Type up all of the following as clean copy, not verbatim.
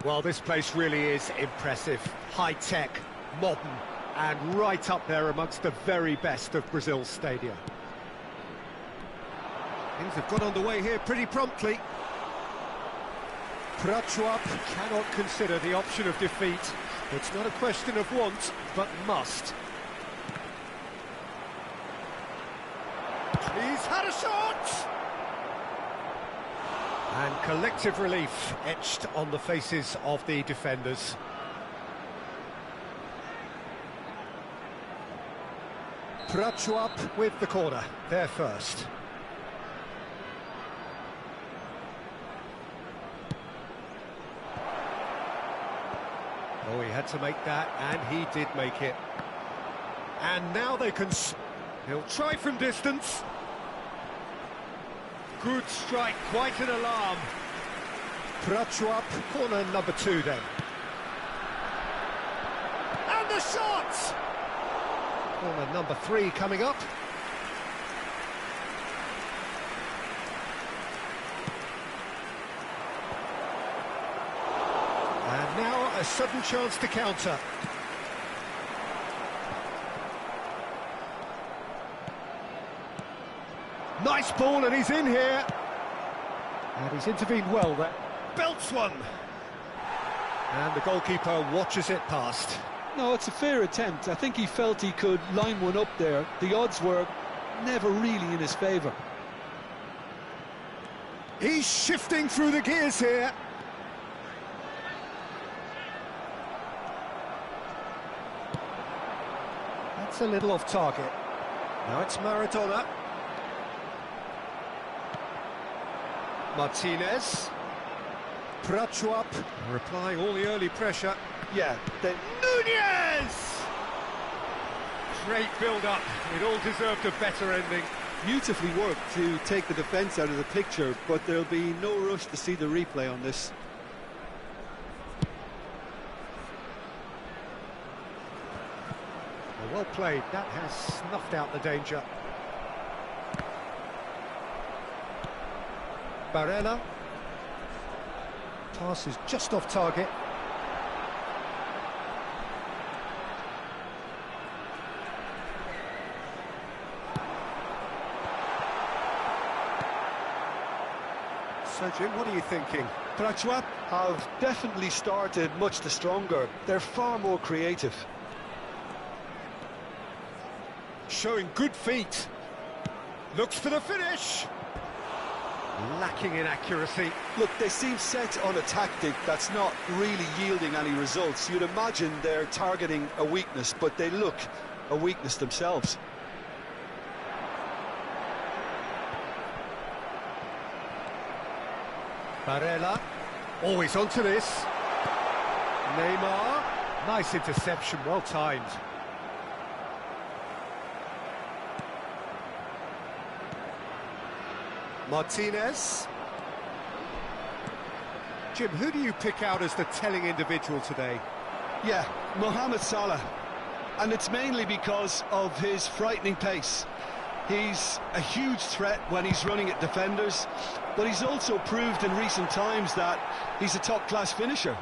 Well, this place really is impressive. High-tech, modern, and right up there amongst the very best of Brazil's stadia. Things have got underway here pretty promptly. Prachuap cannot consider the option of defeat. It's not a question of want, but must. He's had a shot! And collective relief etched on the faces of the defenders. Prachuap with the corner, there first. Oh, he had to make that, and he did make it. And now they can... He'll try from distance. Good strike, quite an alarm. Prachuap, corner number 2 then. And the shot! Corner number 3 coming up. And now a sudden chance to counter. Nice ball, and he's in here. And he's intervened well there. Belts one. And the goalkeeper watches it past. No, it's a fair attempt. I think he felt he could line one up there. The odds were never really in his favour. He's shifting through the gears here. That's a little off target. Now it's Maradona. Martinez. Prachuap replying all the early pressure. Yeah, Nunez! Great build-up. It all deserved a better ending. beautifully worked to take the defence out of the picture, but there'll be no rush to see the replay on this. Well played. That has snuffed out the danger. Barella. Pass is just off target. So, Jim, what are you thinking? Prachuap have definitely started much the stronger. They're far more creative. Showing good feet. Looks for the finish. Lacking in accuracy. Look, they seem set on a tactic that's not really yielding any results. You'd imagine they're targeting a weakness, but they look a weakness themselves. Barella. Always onto this. Neymar. Nice interception, well timed. Martinez. Jim, who do you pick out as the telling individual today? Yeah, Mohamed Salah. And it's mainly because of his frightening pace. He's a huge threat when he's running at defenders, but he's also proved in recent times that he's a top-class finisher.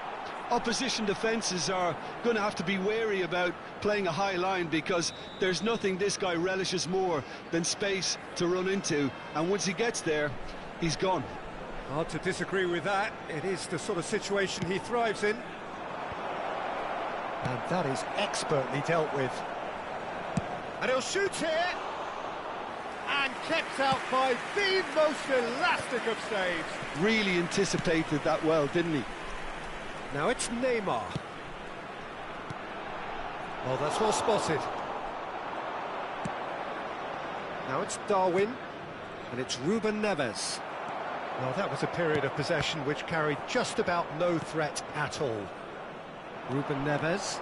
Opposition defences are going to have to be wary about playing a high line because there's nothing this guy relishes more than space to run into, and once he gets there, he's gone. Hard to disagree with that. It is the sort of situation he thrives in. And that is expertly dealt with. And he'll shoot here. And kept out by the most elastic of saves. Really anticipated that well, didn't he? Now it's Neymar. Well, that's well spotted. Now it's Darwin, and it's Ruben Neves. Well, that was a period of possession which carried just about no threat at all. Ruben Neves.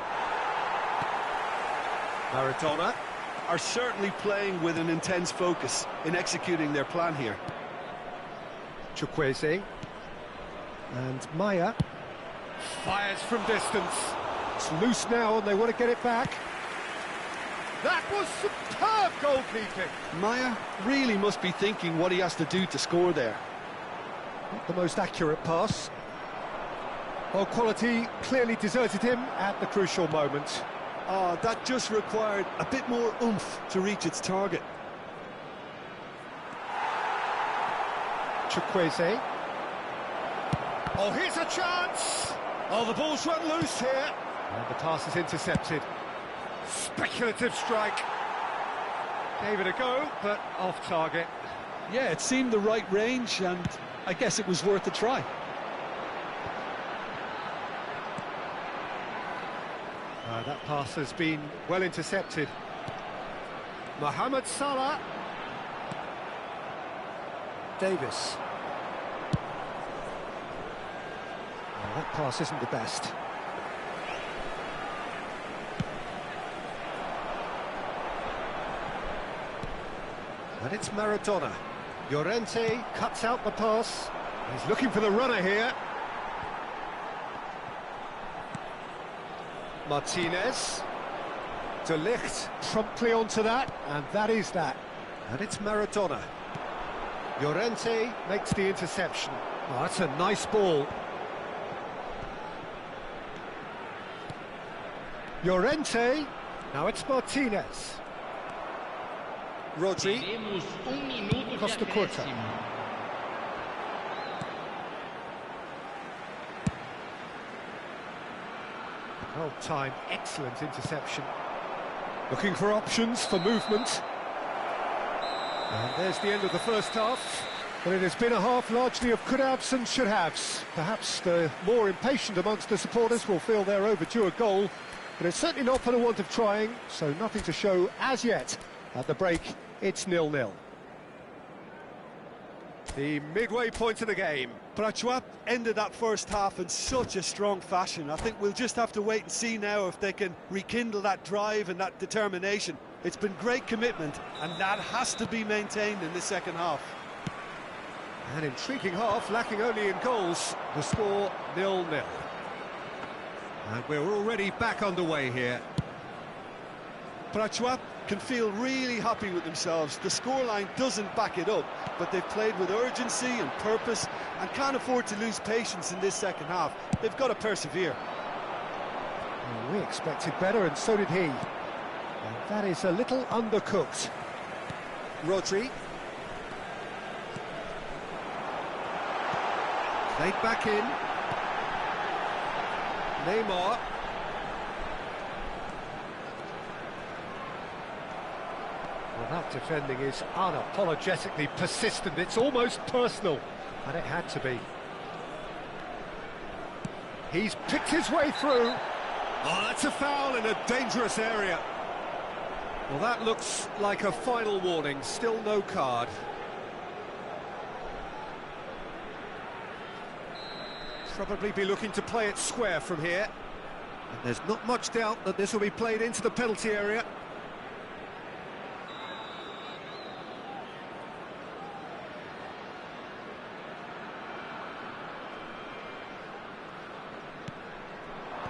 Maradona. Are certainly playing with an intense focus in executing their plan here. Chukwueze. And Maya. Fires from distance. It's loose now and they want to get it back. That was superb goalkeeping. Maya really must be thinking what he has to do to score there. Not the most accurate pass. Well, quality clearly deserted him at the crucial moment. Oh, that just required a bit more oomph to reach its target. Chukwueze. Oh, here's a chance! Oh, the ball's run loose here. And the pass is intercepted. Speculative strike. Gave it a go, but off target. Yeah, it seemed the right range, and I guess it was worth a try. That pass has been well intercepted. Mohamed Salah. Davis. Well, that pass isn't the best. And it's Maradona. Llorente cuts out the pass. He's looking for the runner here. Martinez. De Ligt promptly onto that, and that is that. And it's Maradona. Llorente makes the interception. Oh, that's a nice ball. Llorente. Now it's Martinez. Rodri. Costa Curta. Well timed, excellent interception. Looking for options for movement. And there's the end of the first half. But it has been a half largely of could-haves and should-haves. Perhaps the more impatient amongst the supporters will feel they're overdue a goal, but it's certainly not for the want of trying, so nothing to show as yet. At the break, it's 0-0. The midway point of the game. Prachuap ended that first half in such a strong fashion. I think we'll just have to wait and see now if they can rekindle that drive and that determination. It's been great commitment, and that has to be maintained in the second half. An intriguing half, lacking only in goals. The score 0-0. And we're already back underway here. Prachuap can feel really happy with themselves. The scoreline doesn't back it up, but they've played with urgency and purpose and can't afford to lose patience in this second half. They've got to persevere. Well, we expected better, and so did he. And that is a little undercooked. Rodri. Played back in. Neymar. Well, that defending is unapologetically persistent. It's almost personal, and it had to be. He's picked his way through. Oh, that's a foul in a dangerous area. Well, that looks like a final warning. Still no card. Probably be looking to play it square from here. And there's not much doubt that this will be played into the penalty area.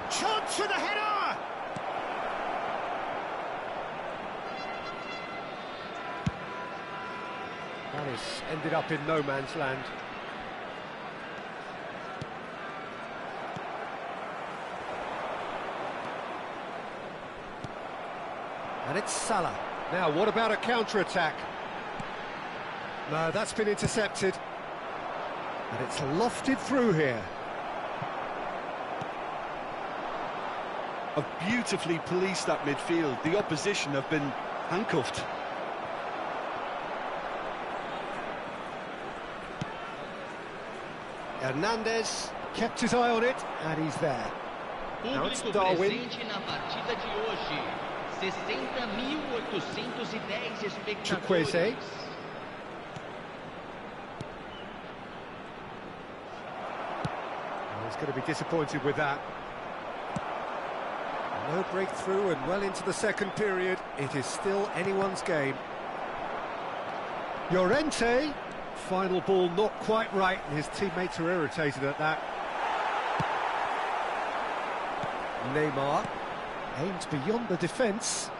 Chance for the header! That is ended up in no man's land. And it's Salah. Now, what about a counter-attack? No, that's been intercepted. And it's lofted through here. Have beautifully policed that midfield. The opposition have been handcuffed. Hernandez kept his eye on it, and he's there. Now it's Darwin. Chukwueze. He's going to be disappointed with that. No breakthrough, and well into the second period. It is still anyone's game. Llorente. Final ball not quite right, and his teammates are irritated at that. Neymar. Aims beyond the defence.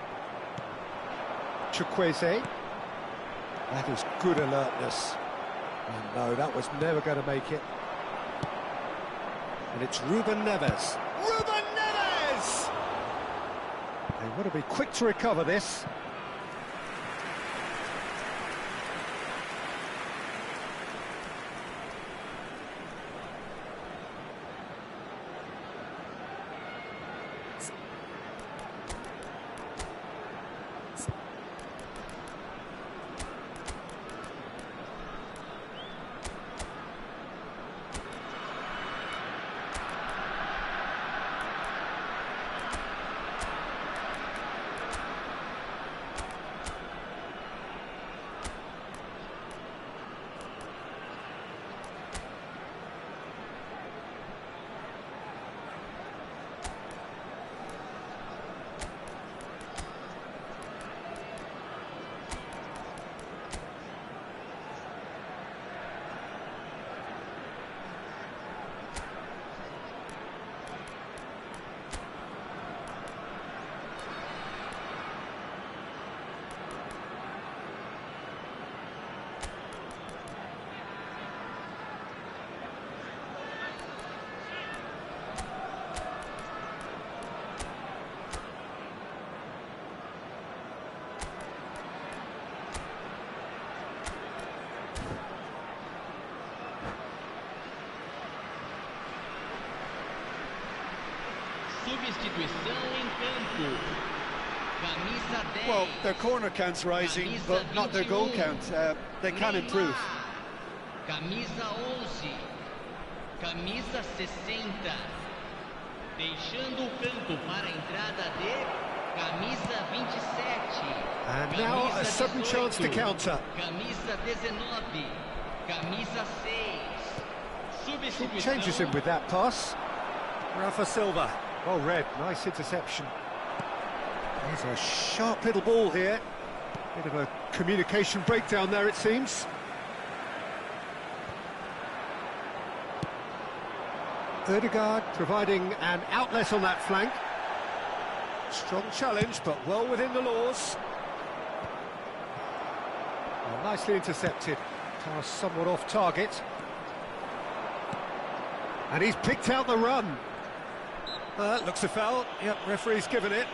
Chukwueze. That is good alertness. And no, that was never going to make it. And it's Ruben Neves. Ruben Neves! They want to be quick to recover this. Well, their corner count's rising, but not their goal count. They can improve. Camisa 11, camisa 60, deixando o campo para a entrada de camisa 27. And now a sudden chance to counter. Camisa 19, camisa 6. Changes him with that pass. Rafa Silva. Well read, nice interception. There's a sharp little ball here. Bit of a communication breakdown there, it seems. Ødegaard providing an outlet on that flank. Strong challenge, but well within the laws. Well, nicely intercepted. Pass somewhat off target. And he's picked out the run. Looks a foul. Yep, referee's given it.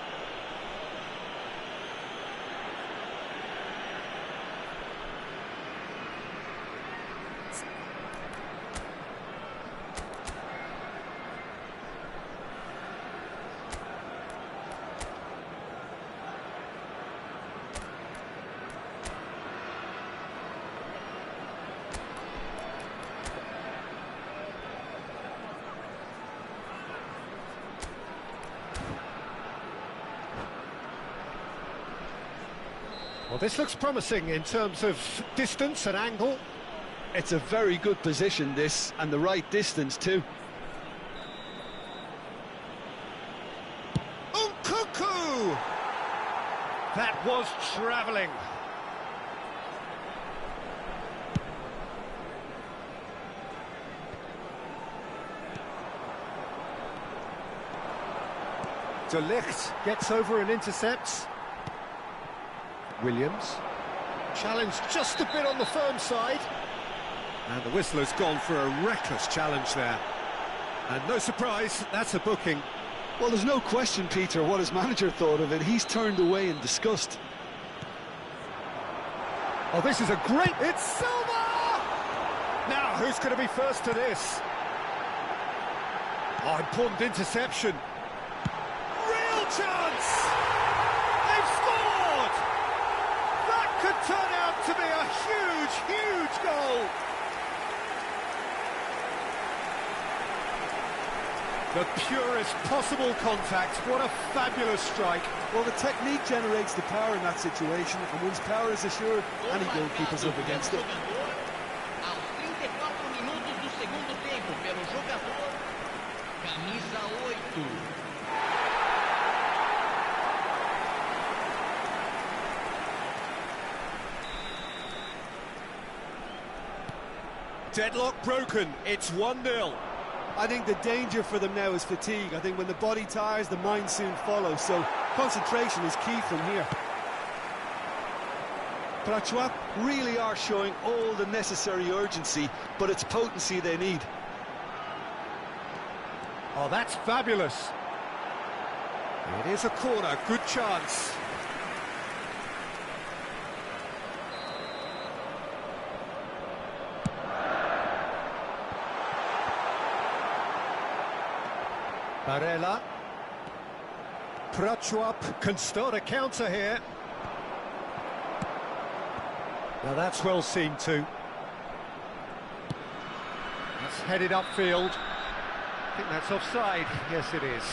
Well, this looks promising in terms of distance and angle. It's a very good position, this, and the right distance too. Cuckoo! That was travelling. De Ligt gets over and intercepts. Williams, challenged just a bit on the firm side. And the whistler's gone for a reckless challenge there. And no surprise, that's a booking. Well, there's no question, Peter, what his manager thought of it. He's turned away in disgust. Oh, this is a great... It's Silva! Now, who's going to be first to this? Oh, important interception. Real chance! They've scored! That could turn out to be a huge, huge goal. The purest possible contact. What a fabulous strike. Well, the technique generates the power in that situation, and once power is assured, any goalkeeper's up against it. Aos 34 minutos do segundo tempo, pelo jogador, camisa 8. Deadlock broken. It's 1-0. I think the danger for them now is fatigue. I think when the body tires, the mind soon follows. So concentration is key from here. Prachuap really are showing all the necessary urgency, but it's potency they need. Oh, that's fabulous. It is a corner, good chance. Barella. Prachuap can start a counter here. Now that's well seen too. That's headed upfield. I think that's offside. Yes, it is.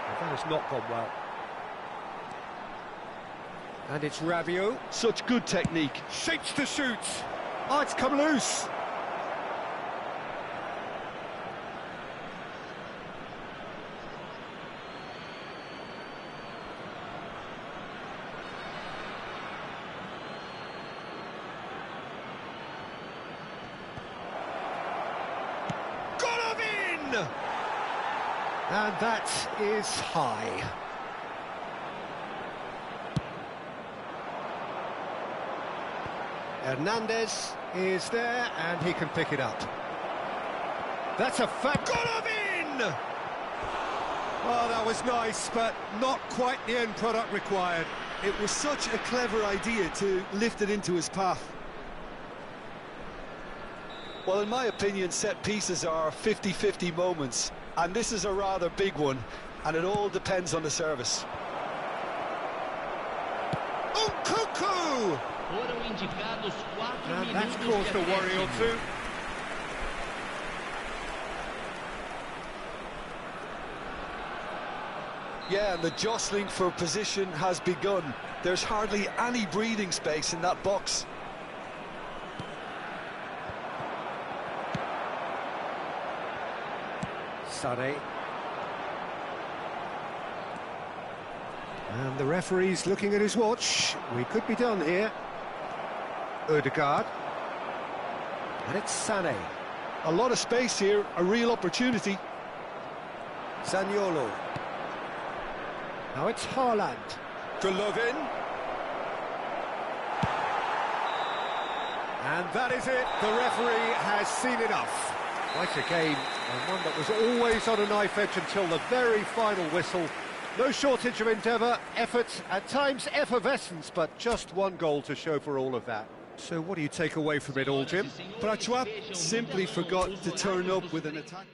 Well, that has not gone well. And it's Rabiot. Such good technique. Shapes to shoot. Oh, it's come loose. Golov in! And that is high. Hernandez is there, and he can pick it up. That's a Golov in! Oh, that was nice, but not quite the end product required. It was such a clever idea to lift it into his path. Well, in my opinion, set pieces are 50-50 moments, and this is a rather big one, and it all depends on the service. Oh, Cuckoo! Foram indicados 4 And that's minutos caused de a worry or acréscimo. two. Yeah, and the jostling for position has begun. There's hardly any breathing space in that box. Sané. And the referee's looking at his watch. We could be done here. Ødegaard. And it's Sané. A lot of space here, a real opportunity. Zaniolo. Now it's Haaland. Golovin. And that is it. The referee has seen enough. Quite a game, and one that was always on a knife edge until the very final whistle. No shortage of endeavour, effort, at times effervescence, but just one goal to show for all of that. So what do you take away from it all, Jim? Prachuap simply forgot to turn up with an attack.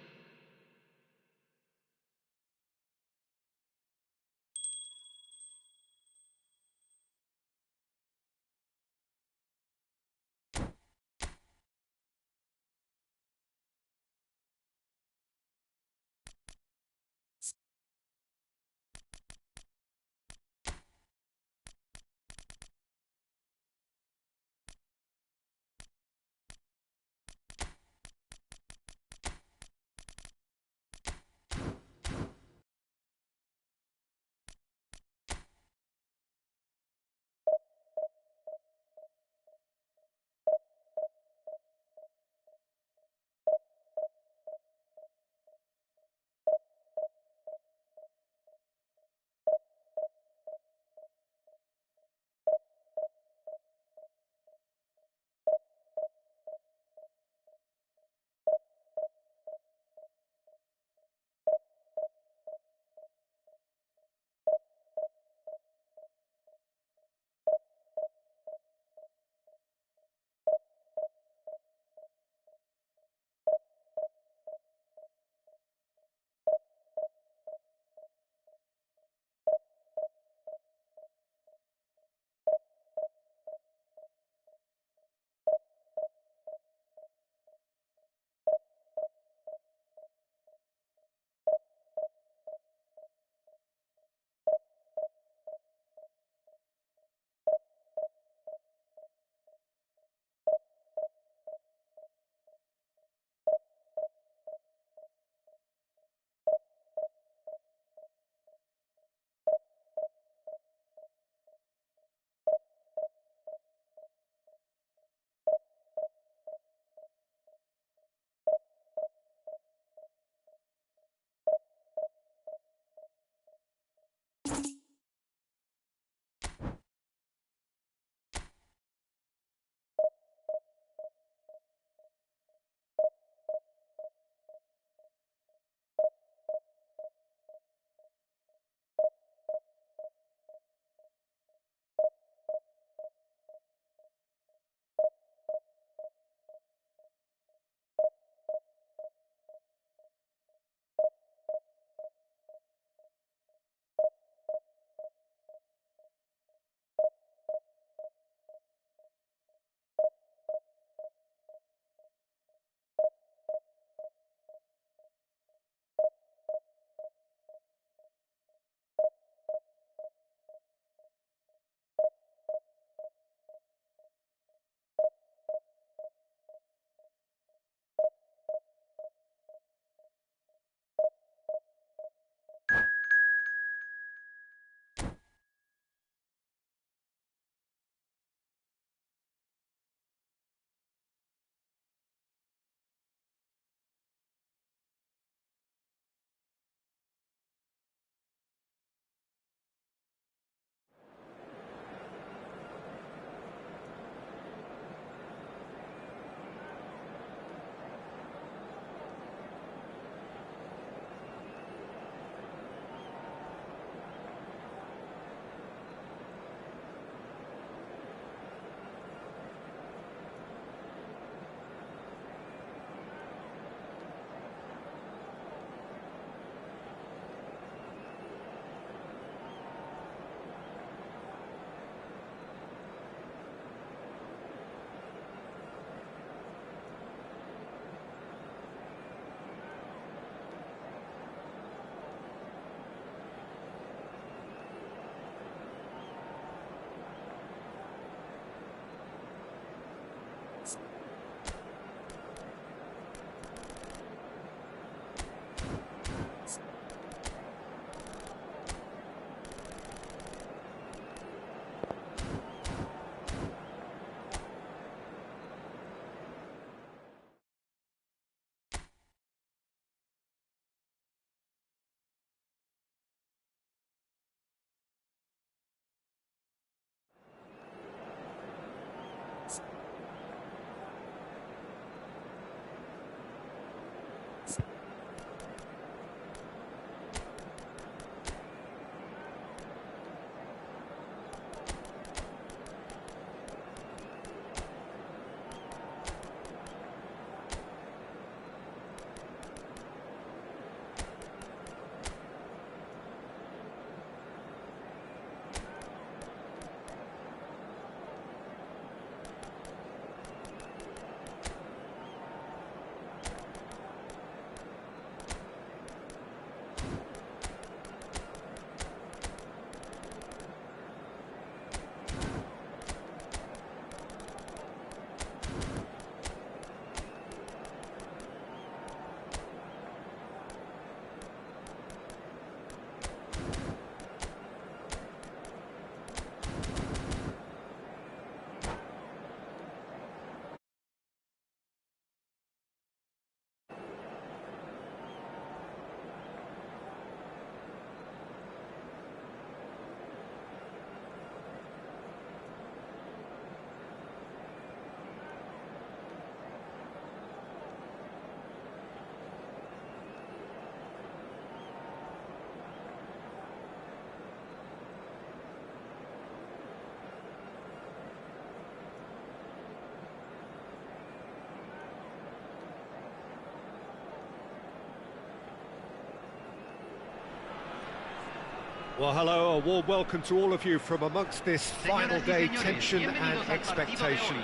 Well, hello, a warm welcome to all of you from amongst this final day tension and expectation.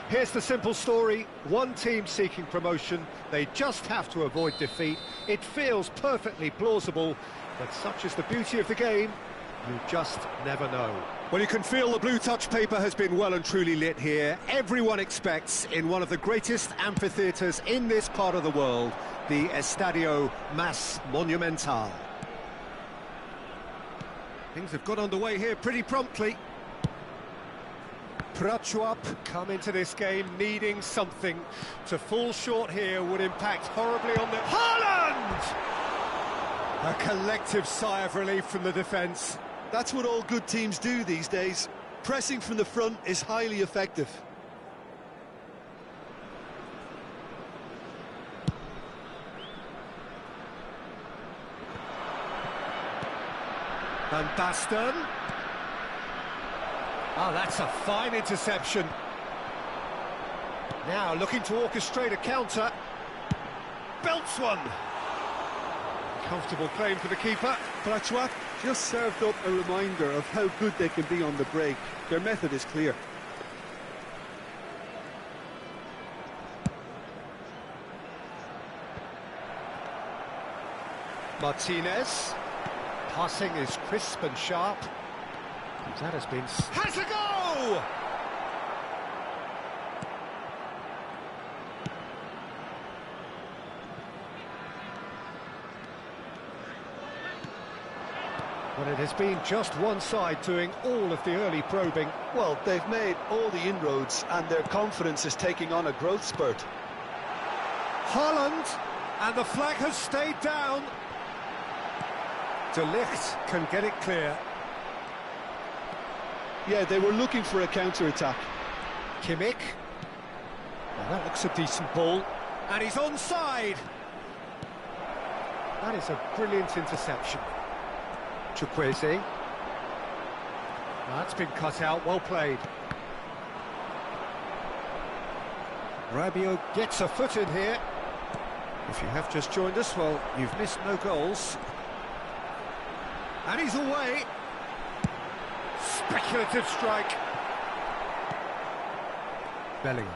Here's the simple story. One team seeking promotion. They just have to avoid defeat. It feels perfectly plausible, but such is the beauty of the game, you just never know. Well, you can feel the blue touch paper has been well and truly lit here. Everyone expects, in one of the greatest amphitheatres in this part of the world, the Estadio Más Monumental. Things have got underway here pretty promptly. Prachuap come into this game needing something. To fall short here would impact horribly on the... Haaland! A collective sigh of relief from the defence. That's what all good teams do these days. Pressing from the front is highly effective. Van Basten. Oh, that's a fine interception. Now looking to orchestrate a counter. Belts one. Comfortable claim for the keeper. Prachuap just served up a reminder of how good they can be on the break. Their method is clear. Martinez. Passing is crisp and sharp. That has been... Has a go! Well, it has been just one side doing all of the early probing. Well, they've made all the inroads and their confidence is taking on a growth spurt. Haaland, and the flag has stayed down. De Ligt can get it clear. Yeah, they were looking for a counter-attack. Kimmich. Well, that looks a decent ball. And he's onside. That is a brilliant interception. Chukwueze. That's been cut out, well played. Rabiot gets a foot in here. If you have just joined us, well, you've missed no goals. And he's away. Speculative strike. Bellingham.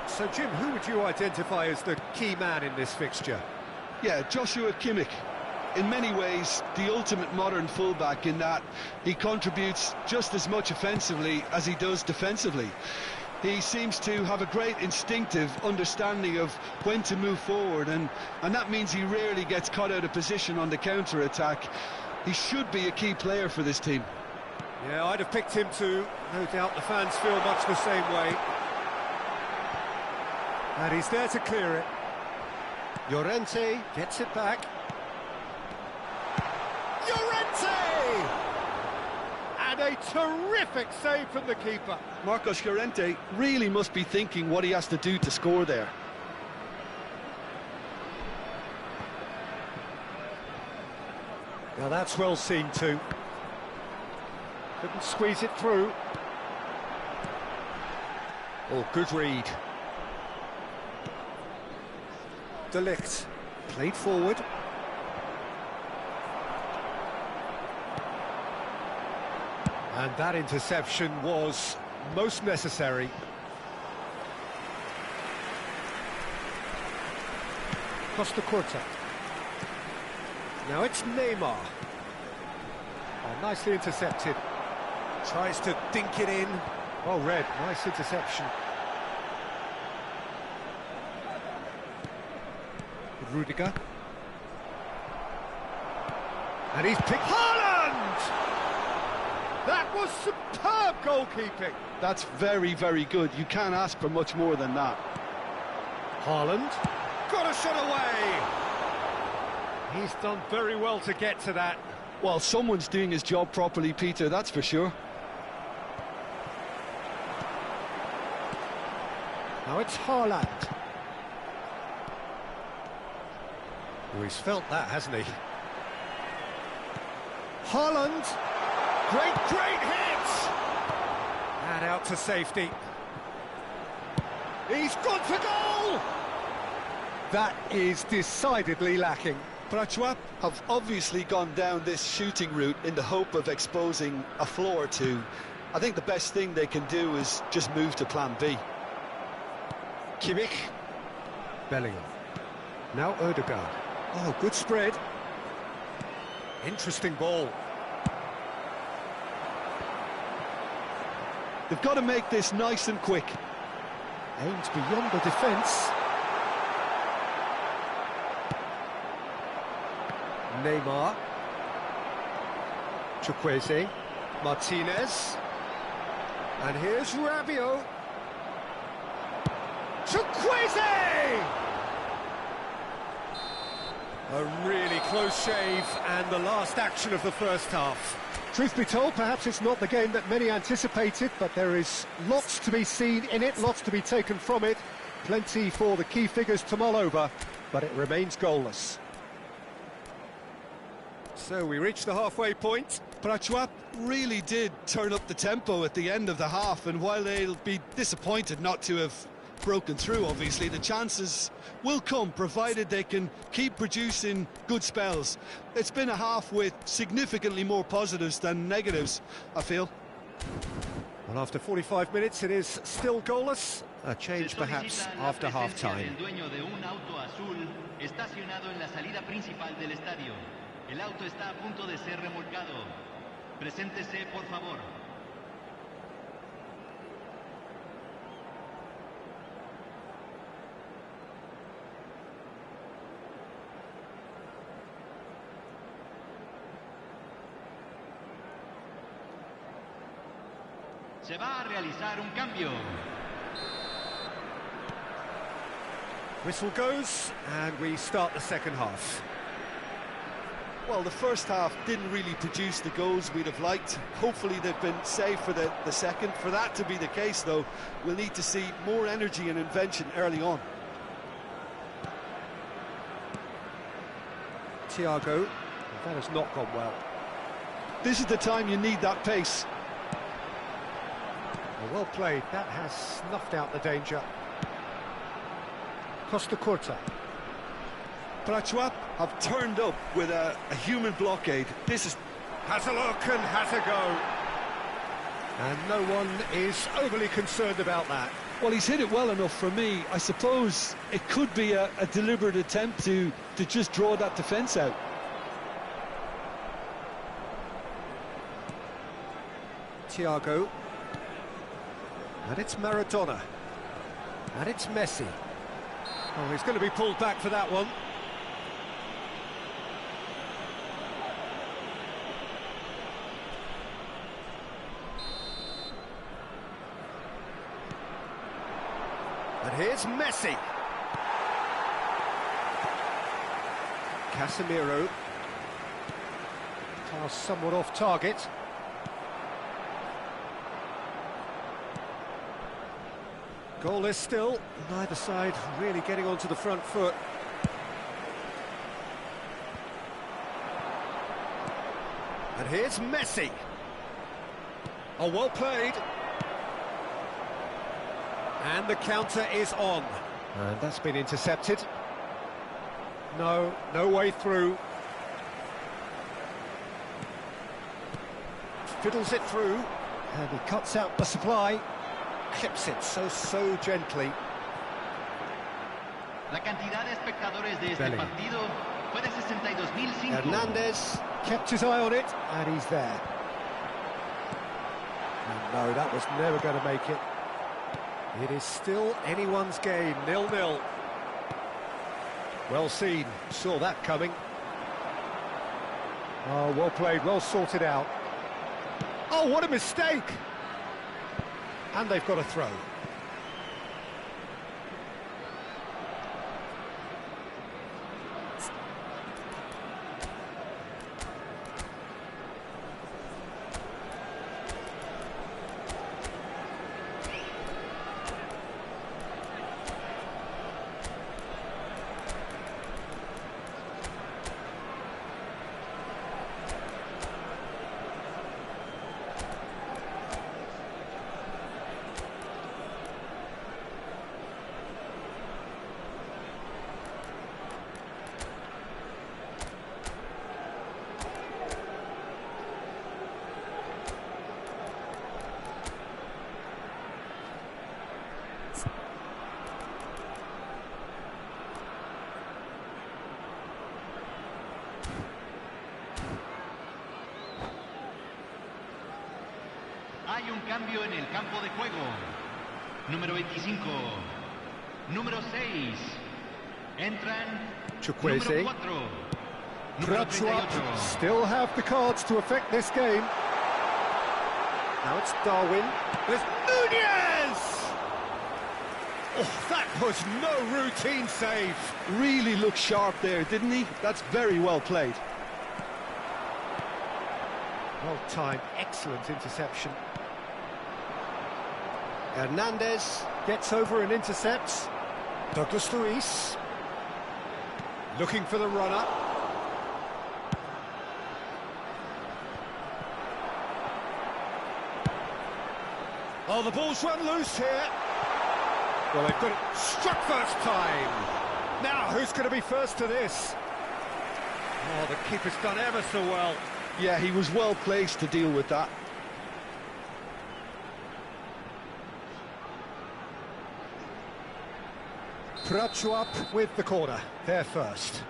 So, Jim, who would you identify as the key man in this fixture? Yeah, Joshua Kimmich. In many ways, the ultimate modern fullback in that he contributes just as much offensively as he does defensively. He seems to have a great instinctive understanding of when to move forward, and that means he rarely gets caught out of position on the counter-attack. He should be a key player for this team. Yeah, I'd have picked him too. No doubt the fans feel much the same way. And he's there to clear it. Llorente gets it back. Llorente! And a terrific save from the keeper. Marcos Llorente really must be thinking what he has to do to score there. Now that's well seen too. Couldn't squeeze it through. Oh, good read. De Ligt played forward. And that interception was most necessary. Costa Curta. Now it's Neymar. Oh, nicely intercepted. Tries to dink it in. Oh, Red, nice interception. Rudiger. And he's picked... Haaland! That was superb goalkeeping. That's very, very good. You can't ask for much more than that. Haaland. Got a shot away! He's done very well to get to that. Well, someone's doing his job properly, Peter, that's for sure. Now it's Haaland. Oh, he's felt that, hasn't he? Haaland! Great hit! And out to safety. He's gone for goal! That is decidedly lacking. Prachuap have obviously gone down this shooting route in the hope of exposing a flaw or two. I think the best thing they can do is just move to plan B. Kimmich. Bellingham. Now Odegaard. Oh, good spread. Interesting ball. They've got to make this nice and quick. Aimed beyond the defence. Neymar. Chukwueze. Martinez. And here's Rabiot. Chukwueze! A really close shave, and the last action of the first half. Truth be told, perhaps it's not the game that many anticipated, but there is lots to be seen in it, lots to be taken from it. Plenty for the key figures to mull over, but it remains goalless. So we reach the halfway point. Prachuap really did turn up the tempo at the end of the half, and while they'll be disappointed not to have broken through, obviously, the chances will come, provided they can keep producing good spells. It's been a half with significantly more positives than negatives, I feel. Well, after 45 minutes, it is still goalless. A change, perhaps, after half-time. El dueño de un auto azul estacionado en la salida principal del estadio. El auto está a punto de ser remolcado. Preséntese, por favor. Se va a realizar un cambio. Whistle goes, and we start the second half. Well, the first half didn't really produce the goals we'd have liked. Hopefully they've been saved for the second. For that to be the case, though, we'll need to see more energy and invention early on. Thiago, that has not gone well. This is the time you need that pace. Well played, that has snuffed out the danger. Costa Curta. Prachuap have turned up with a human blockade. This is... Has a look and has a go. And no one is overly concerned about that. Well, he's hit it well enough for me. I suppose it could be a deliberate attempt to just draw that defence out. Thiago. And it's Maradona. And it's Messi. Oh, he's going to be pulled back for that one. And here's Messi. Casemiro. Pass somewhat off target. Goalless still, neither side really getting onto the front foot. And here's Messi. Oh, well played. And the counter is on. And that's been intercepted. No way through. Fiddles it through. And he cuts out the supply. Clips it so gently. La cantidad de espectadores de este partido fue de 62.005. Hernandez kept his eye on it, and he's there. And no, that was never going to make it. It is still anyone's game, 0-0. Well seen, saw that coming. Oh, well played, well sorted out. Oh, what a mistake! And they've got a throw. Hay un cambio en el campo de juego. Número 25. Número 6. Entran. Chukwueze. Número 4. Número Perhaps Swap 38. still have the cards to affect this game. Now it's Darwin. There's Nunez! Oh, that was no routine save. Really looked sharp there, didn't he? That's very well played. Well timed, excellent interception. Hernandez gets over and intercepts. Douglas Luis looking for the runner. Oh, the ball's run loose here. Well, they've got it struck first time. Now, who's going to be first to this? Oh, the keeper's done ever so well. Yeah, he was well placed to deal with that. Prachuap with the corner. They're first.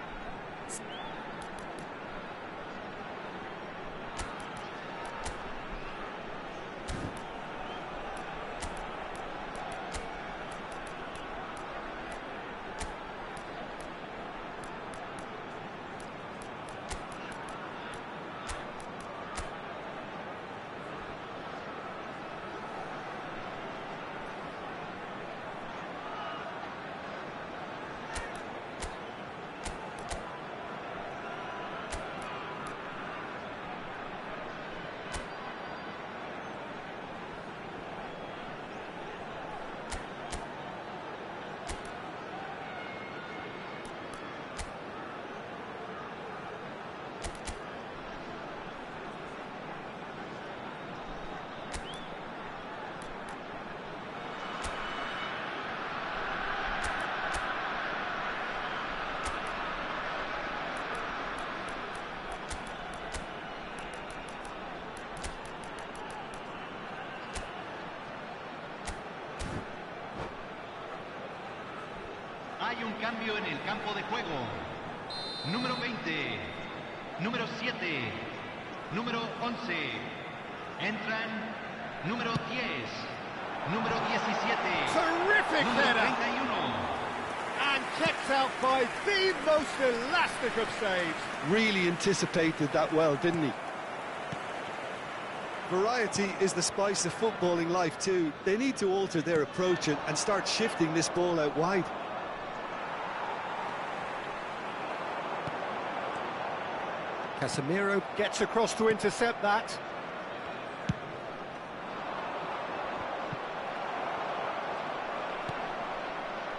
Hay un cambio en el campo de juego. Número 20. Número 7. Número 11. Entran. Número 10. Número 17. Terrific Número header! 31. And kept out by the most elastic of saves. Really anticipated that well, didn't he? Variety is the spice of footballing life too. They need to alter their approach and start shifting this ball out wide. Casemiro gets across to intercept that.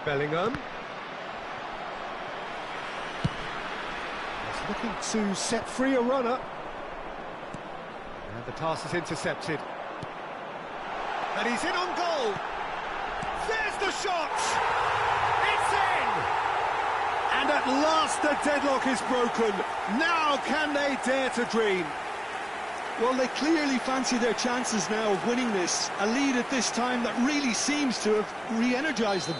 Bellingham. He's looking to set free a runner. And the pass is intercepted. And he's in on goal. There's the shot! It's in! And at last the deadlock is broken. Now can they dare to dream? Well, they clearly fancy their chances now of winning this. A lead at this time that really seems to have re-energised them.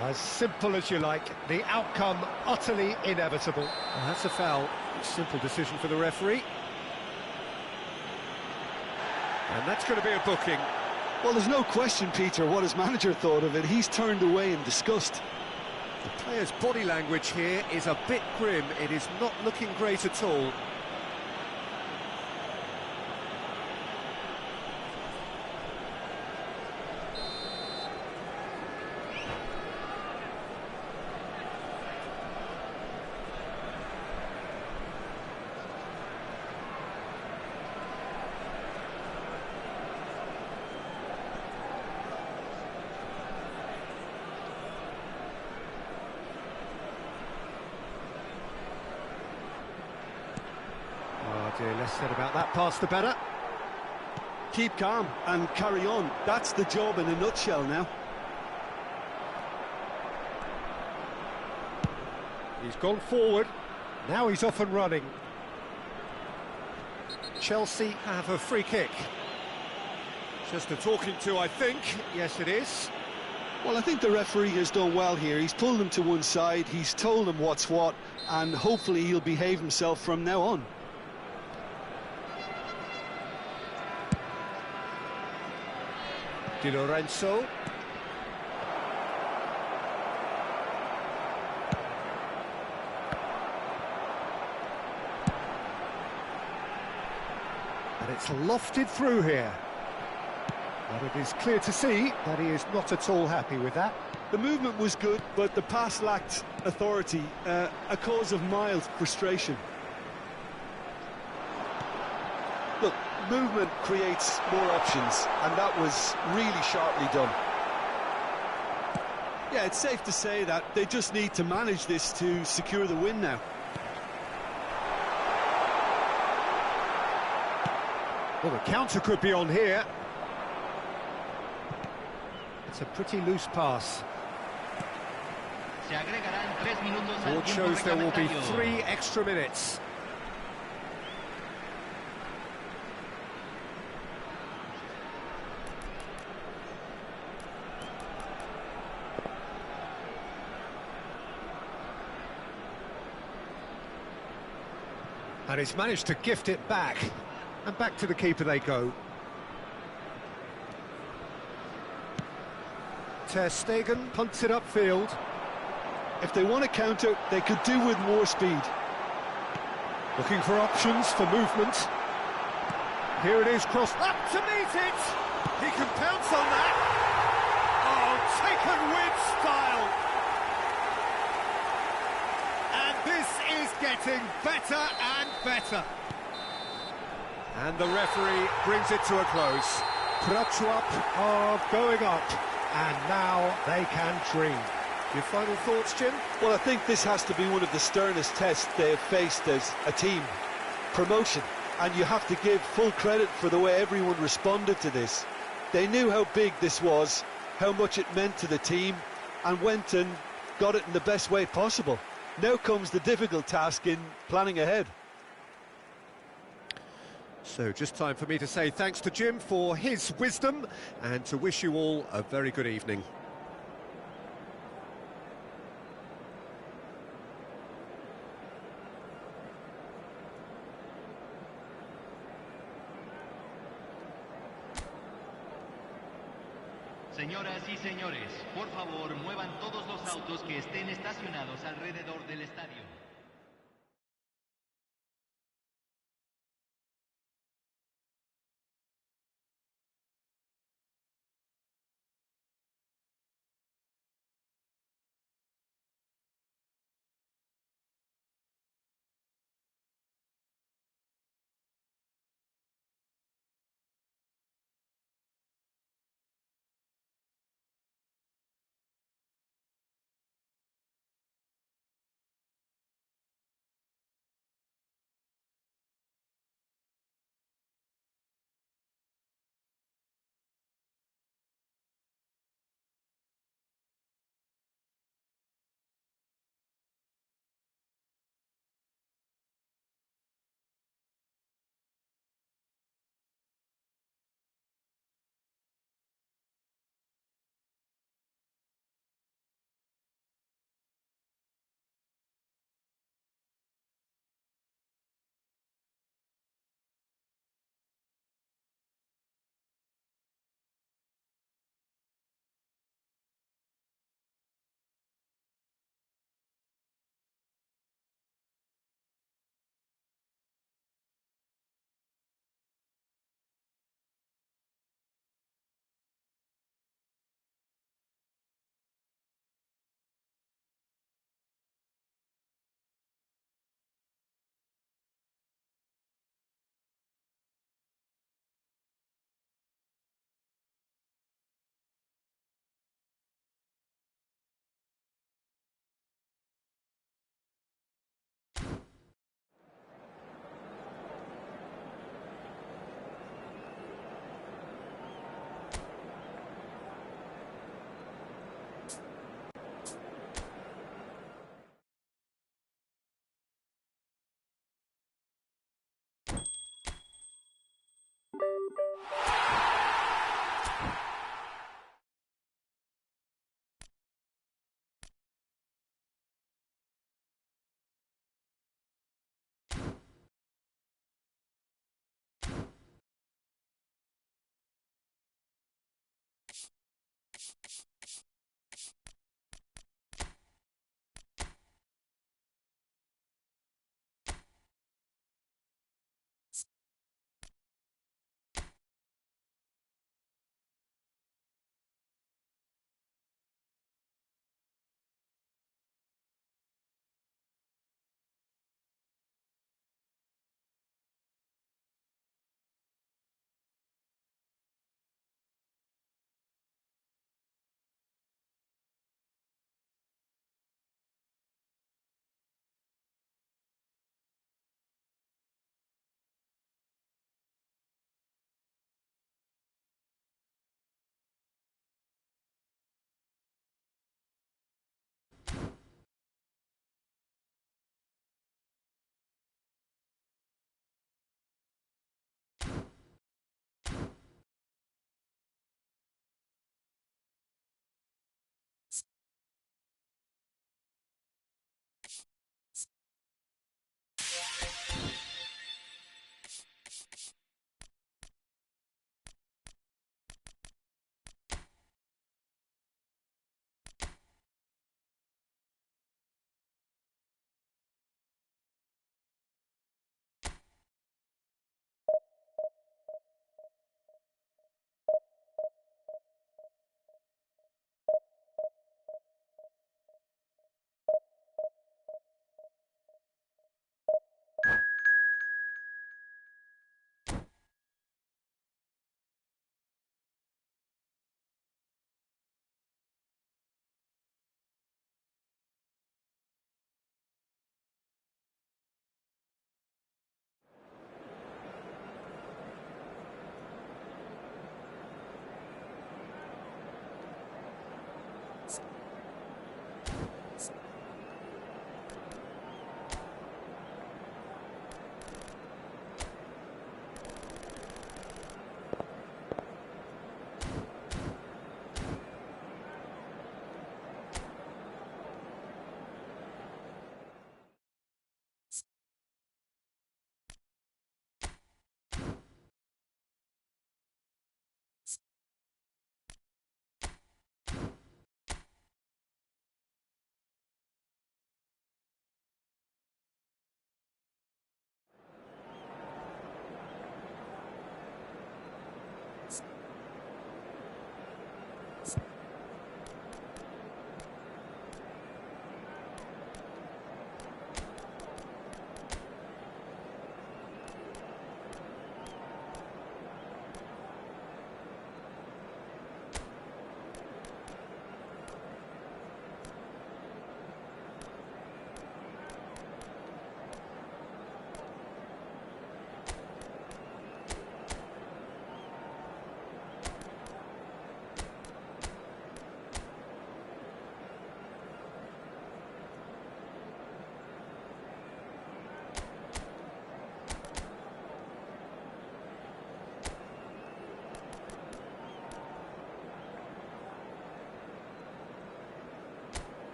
As simple as you like, the outcome utterly inevitable. Well, that's a foul. Simple decision for the referee. And that's going to be a booking. Well, there's no question, Peter, what his manager thought of it. He's turned away in disgust. The player's body language here is a bit grim. It is not looking great at all. Less said about that pass, the better. Keep calm and carry on. That's the job in a nutshell now. He's gone forward. Now he's off and running. Chelsea have a free kick. Just a talking to, I think. Yes, it is. Well, I think the referee has done well here. He's pulled them to one side, he's told them what's what, and hopefully he'll behave himself from now on. Di Lorenzo. And it's lofted through here. But it is clear to see that he is not at all happy with that. The movement was good, but the pass lacked authority, a cause of mild frustration. Look, movement creates more options, and that was really sharply done. Yeah, it's safe to say that they just need to manage this to secure the win now. Well, the counter could be on here. It's a pretty loose pass. Board shows there will be 3 extra minutes. And he's managed to gift it back. And back to the keeper they go. Ter Stegen punts it upfield. If they want to counter, they could do with more speed. Looking for options for movement. Here it is, crossed up to meet it. He can pounce on that. Oh, taken with style. And this is getting better and better. And the referee brings it to a close. Prachuap are going up, and now they can dream. Your final thoughts, Jim? Well, I think this has to be one of the sternest tests they have faced as a team. Promotion. And you have to give full credit for the way everyone responded to this. They knew how big this was, how much it meant to the team, and went and got it in the best way possible. Now comes the difficult task in planning ahead. So just time for me to say thanks to Jim for his wisdom and to wish you all a very good evening. Señoras y señores, por favor, muevan todos los autos que estén estacionados alrededor del estadio.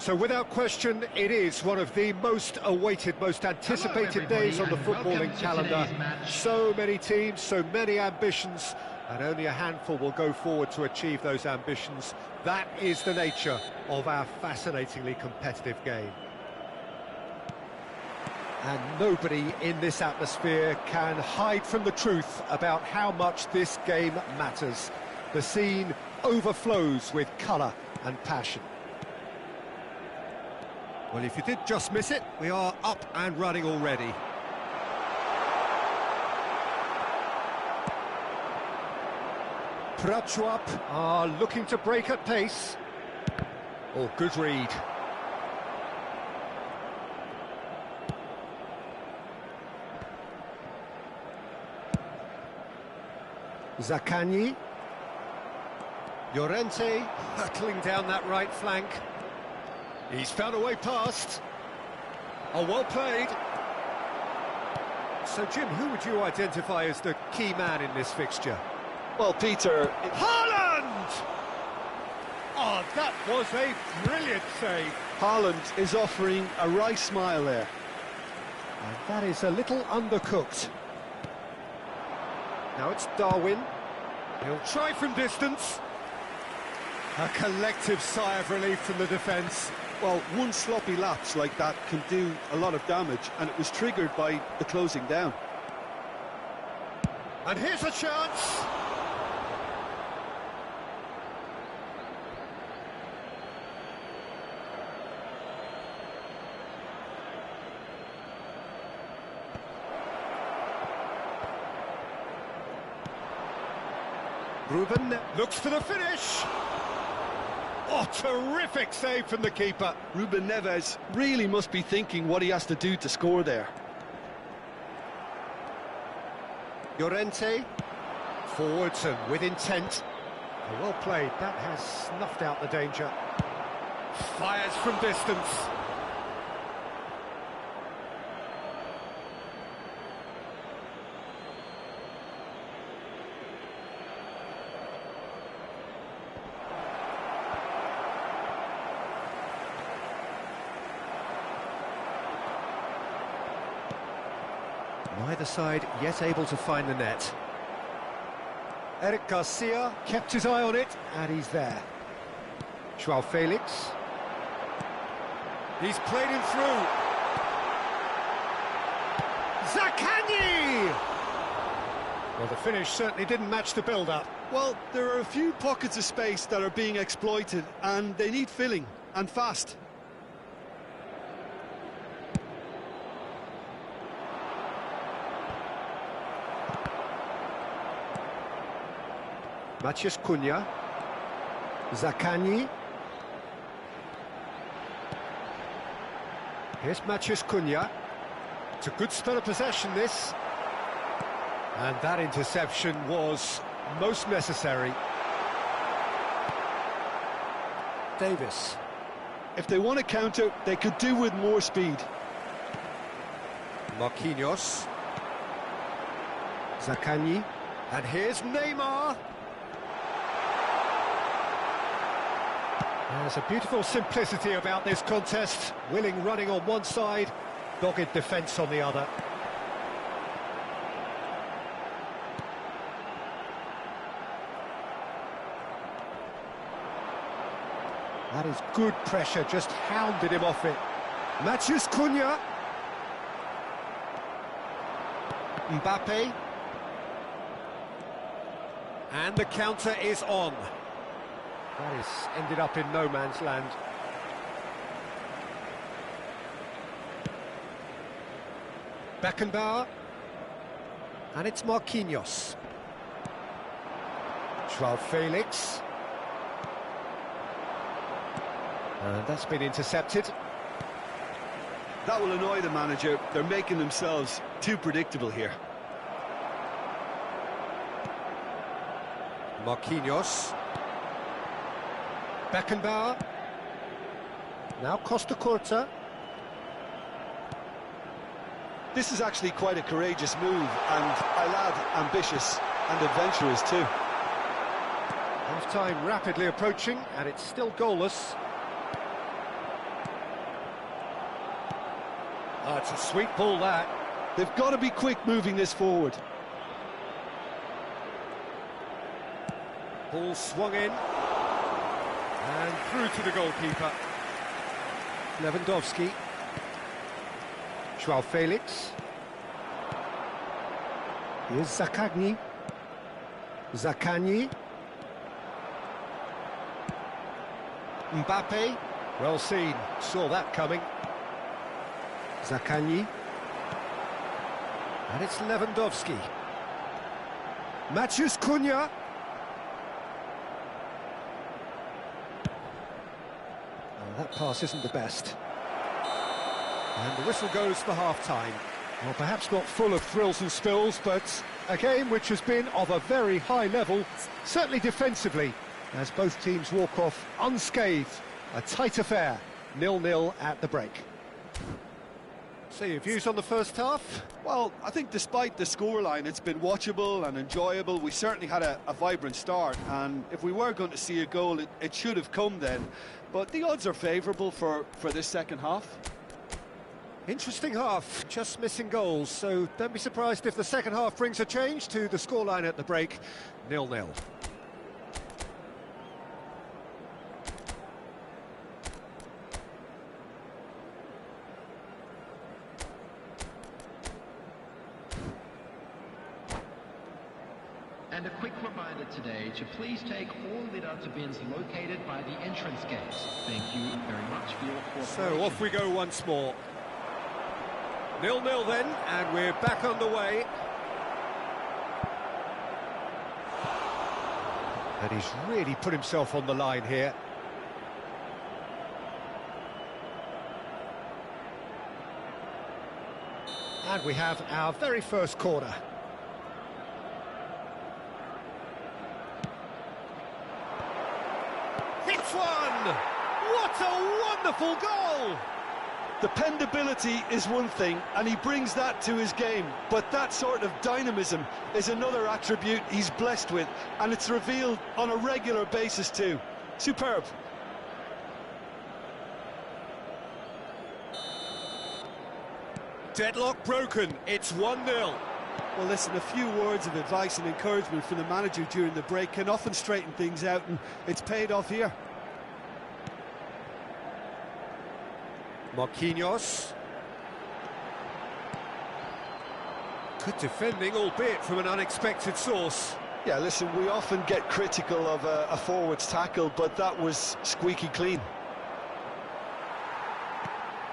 So without question, it is one of the most awaited, most anticipated days on the footballing calendar. So many teams, so many ambitions, and only a handful will go forward to achieve those ambitions. That is the nature of our fascinatingly competitive game. And nobody in this atmosphere can hide from the truth about how much this game matters. The scene overflows with colour and passion. Well, if you did just miss it, we are up and running already. Prachuap are looking to break at pace. Oh, good read. Zaccagni. Llorente hurtling down that right flank. He's found a way past. Oh, well played. So, Jim, who would you identify as the key man in this fixture? Well, Peter... Haaland! Oh, that was a brilliant save. Haaland is offering a wry smile there. And that is a little undercooked. Now it's Darwin. He'll try from distance. A collective sigh of relief from the defence. Well, one sloppy lapse like that can do a lot of damage, and it was triggered by the closing down. And here's a chance. Ruben looks for the finish. Oh, terrific save from the keeper. Ruben Neves really must be thinking what he has to do to score there. Llorente, forwards and with intent. Oh, well played, that has snuffed out the danger. Fires from distance. Neither side yet able to find the net. Eric Garcia kept his eye on it, and he's there. Joao Felix. He's played him through. Zaccagni! Well, the finish certainly didn't match the build-up. Well, there are a few pockets of space that are being exploited, and they need filling, and fast. Matheus Cunha. Zaccagni. Here's Matheus Cunha. It's a good spell of possession, this. And that interception was most necessary. Davis. If they want to counter, they could do with more speed. Marquinhos. Zaccagni. And here's Neymar. There's a beautiful simplicity about this contest. Willing running on one side, dogged defence on the other. That is good pressure, just hounded him off it. Matheus Cunha. Mbappe. And the counter is on. That is ended up in no man's land. Beckenbauer. And it's Marquinhos. Joao Felix. And that's been intercepted. That will annoy the manager. They're making themselves too predictable here. Marquinhos. Beckenbauer. Now Costa Curta. This is actually quite a courageous move, and I'll add ambitious and adventurous too. Half-time rapidly approaching, and it's still goalless. It's a sweet ball, that. They've got to be quick moving this forward. Ball swung in. And through to the goalkeeper. Lewandowski. Joao Felix. Here's Zakagni. Zakagni. Mbappe. Well seen. Saw that coming. Zakagni. And it's Lewandowski. Matheus Cunha. Oh, that pass isn't the best. And the whistle goes for half-time. Well, perhaps not full of thrills and spills, but a game which has been of a very high level, certainly defensively, as both teams walk off unscathed. A tight affair, 0-0 at the break. So your views on the first half? Well, I think despite the scoreline, it's been watchable and enjoyable. We certainly had a vibrant start, and if we were going to see a goal, it should have come then. But the odds are favourable for this second half. Interesting half, just missing goals, so don't be surprised if the second half brings a change to the scoreline at the break, 0-0. And a quick reminder today to please take all litter bins located by the entrance gates. Thank you very much for your cooperation. So off we go once more. 0-0 then, and we're back underway. And he's really put himself on the line here. And we have our very first corner. Hits one! What a wonderful goal! Dependability is one thing, and he brings that to his game, but that sort of dynamism is another attribute he's blessed with, and it's revealed on a regular basis too. Superb. Deadlock broken, it's 1-0. Well, listen, a few words of advice and encouragement from the manager during the break can often straighten things out, and it's paid off here. Marquinhos. Good defending, albeit from an unexpected source. Yeah, listen, we often get critical of a forward's tackle, but that was squeaky clean.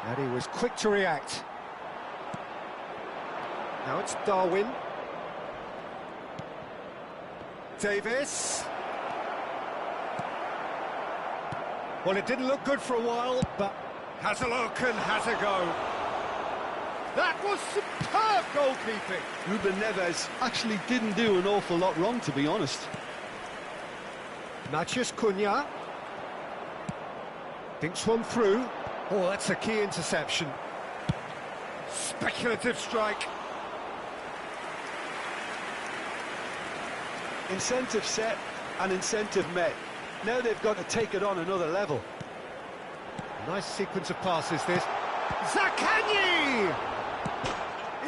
And he was quick to react. Now it's Darwin. Davis. Well, it didn't look good for a while, but has a look and has a go. That was superb goalkeeping. Ruben Neves actually didn't do an awful lot wrong, to be honest. Matheus Cunha. Thinks one through. Oh, that's a key interception. Speculative strike. Incentive set and incentive met. Now they've got to take it on another level. Nice sequence of passes, this. Zakagni!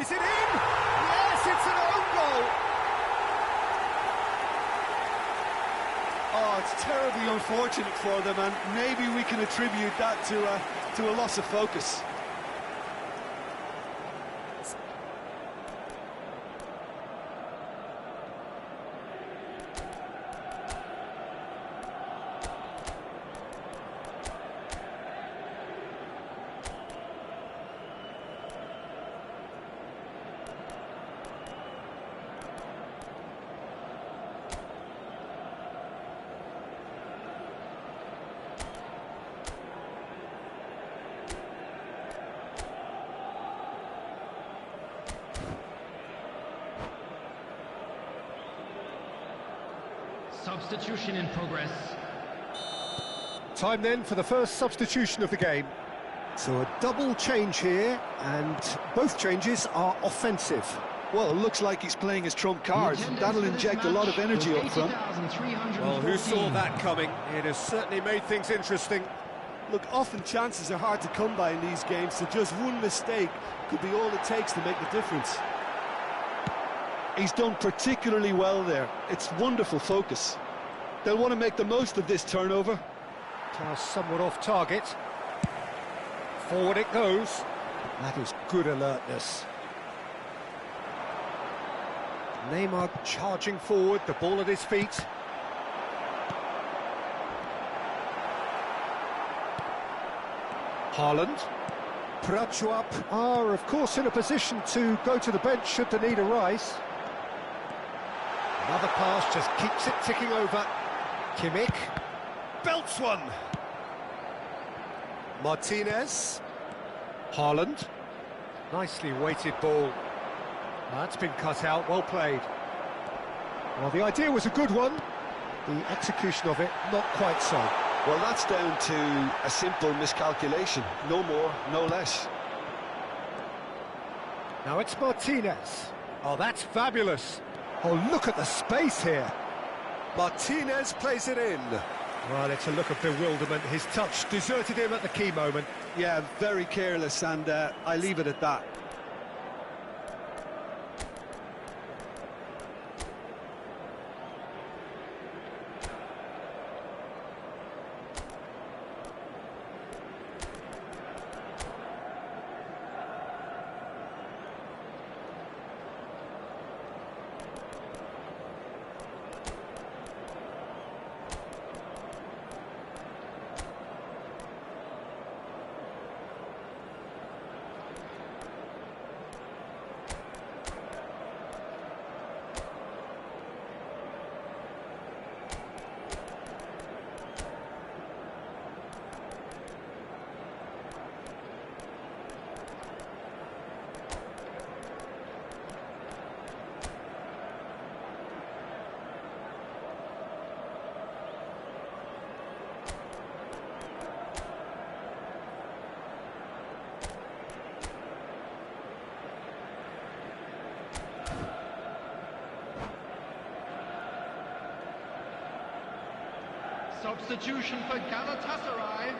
Is it in? Yes, it's an own goal! Oh, it's terribly unfortunate for them, and maybe we can attribute that to a loss of focus. Substitution in progress. Time then for the first substitution of the game. So a double change here, and both changes are offensive. Well, it looks like he's playing his trump card. That'll inject a lot of energy up front. Well, who saw that coming? It has certainly made things interesting. Look, often chances are hard to come by in these games, so just one mistake could be all it takes to make the difference. He's done particularly well there. It's wonderful focus. They'll want to make the most of this turnover. Pass somewhat off target. Forward it goes. That is good alertness. Neymar charging forward, the ball at his feet. Haaland. Prachuap are, of course, in a position to go to the bench should the need arise. Another pass just keeps it ticking over. Kimmich belts one. Martinez. Haaland. Nicely weighted ball. That's been cut out, well played. Well, the idea was a good one. The execution of it, not quite so. Well, that's down to a simple miscalculation. No more, no less. Now it's Martinez. Oh, that's fabulous. Oh, look at the space here. Martinez plays it in. Well, it's a look of bewilderment. His touch deserted him at the key moment. Yeah, very careless, and I leave it at that. Substitution for Galatasaray,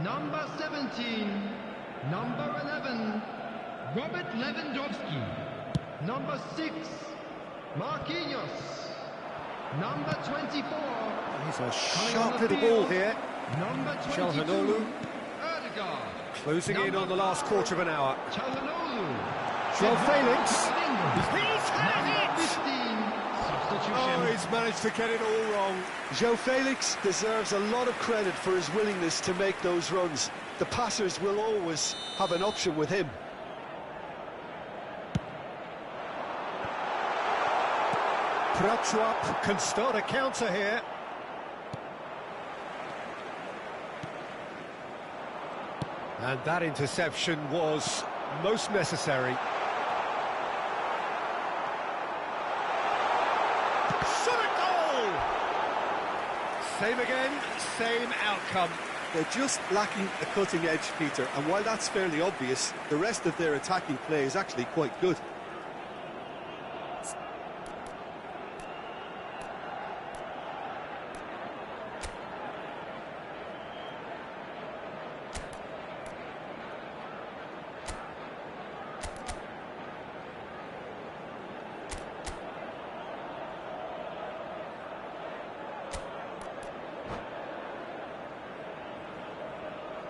number 17, number 11, Robert Lewandowski, number 6, Marquinhos, number 24. He's a sharp little ball here. Number 22, Calhanoglu Odegaard. closing in on the last quarter of an hour. Calhanoglu. João Felix. He's had it! 15. Substitution. Oh, he's managed to get it all wrong. João Felix deserves a lot of credit for his willingness to make those runs. The passers will always have an option with him. Prachuap can start a counter here. And that interception was most necessary. Same again, same outcome. They're just lacking a cutting edge, Peter, and while that's fairly obvious, the rest of their attacking play is actually quite good.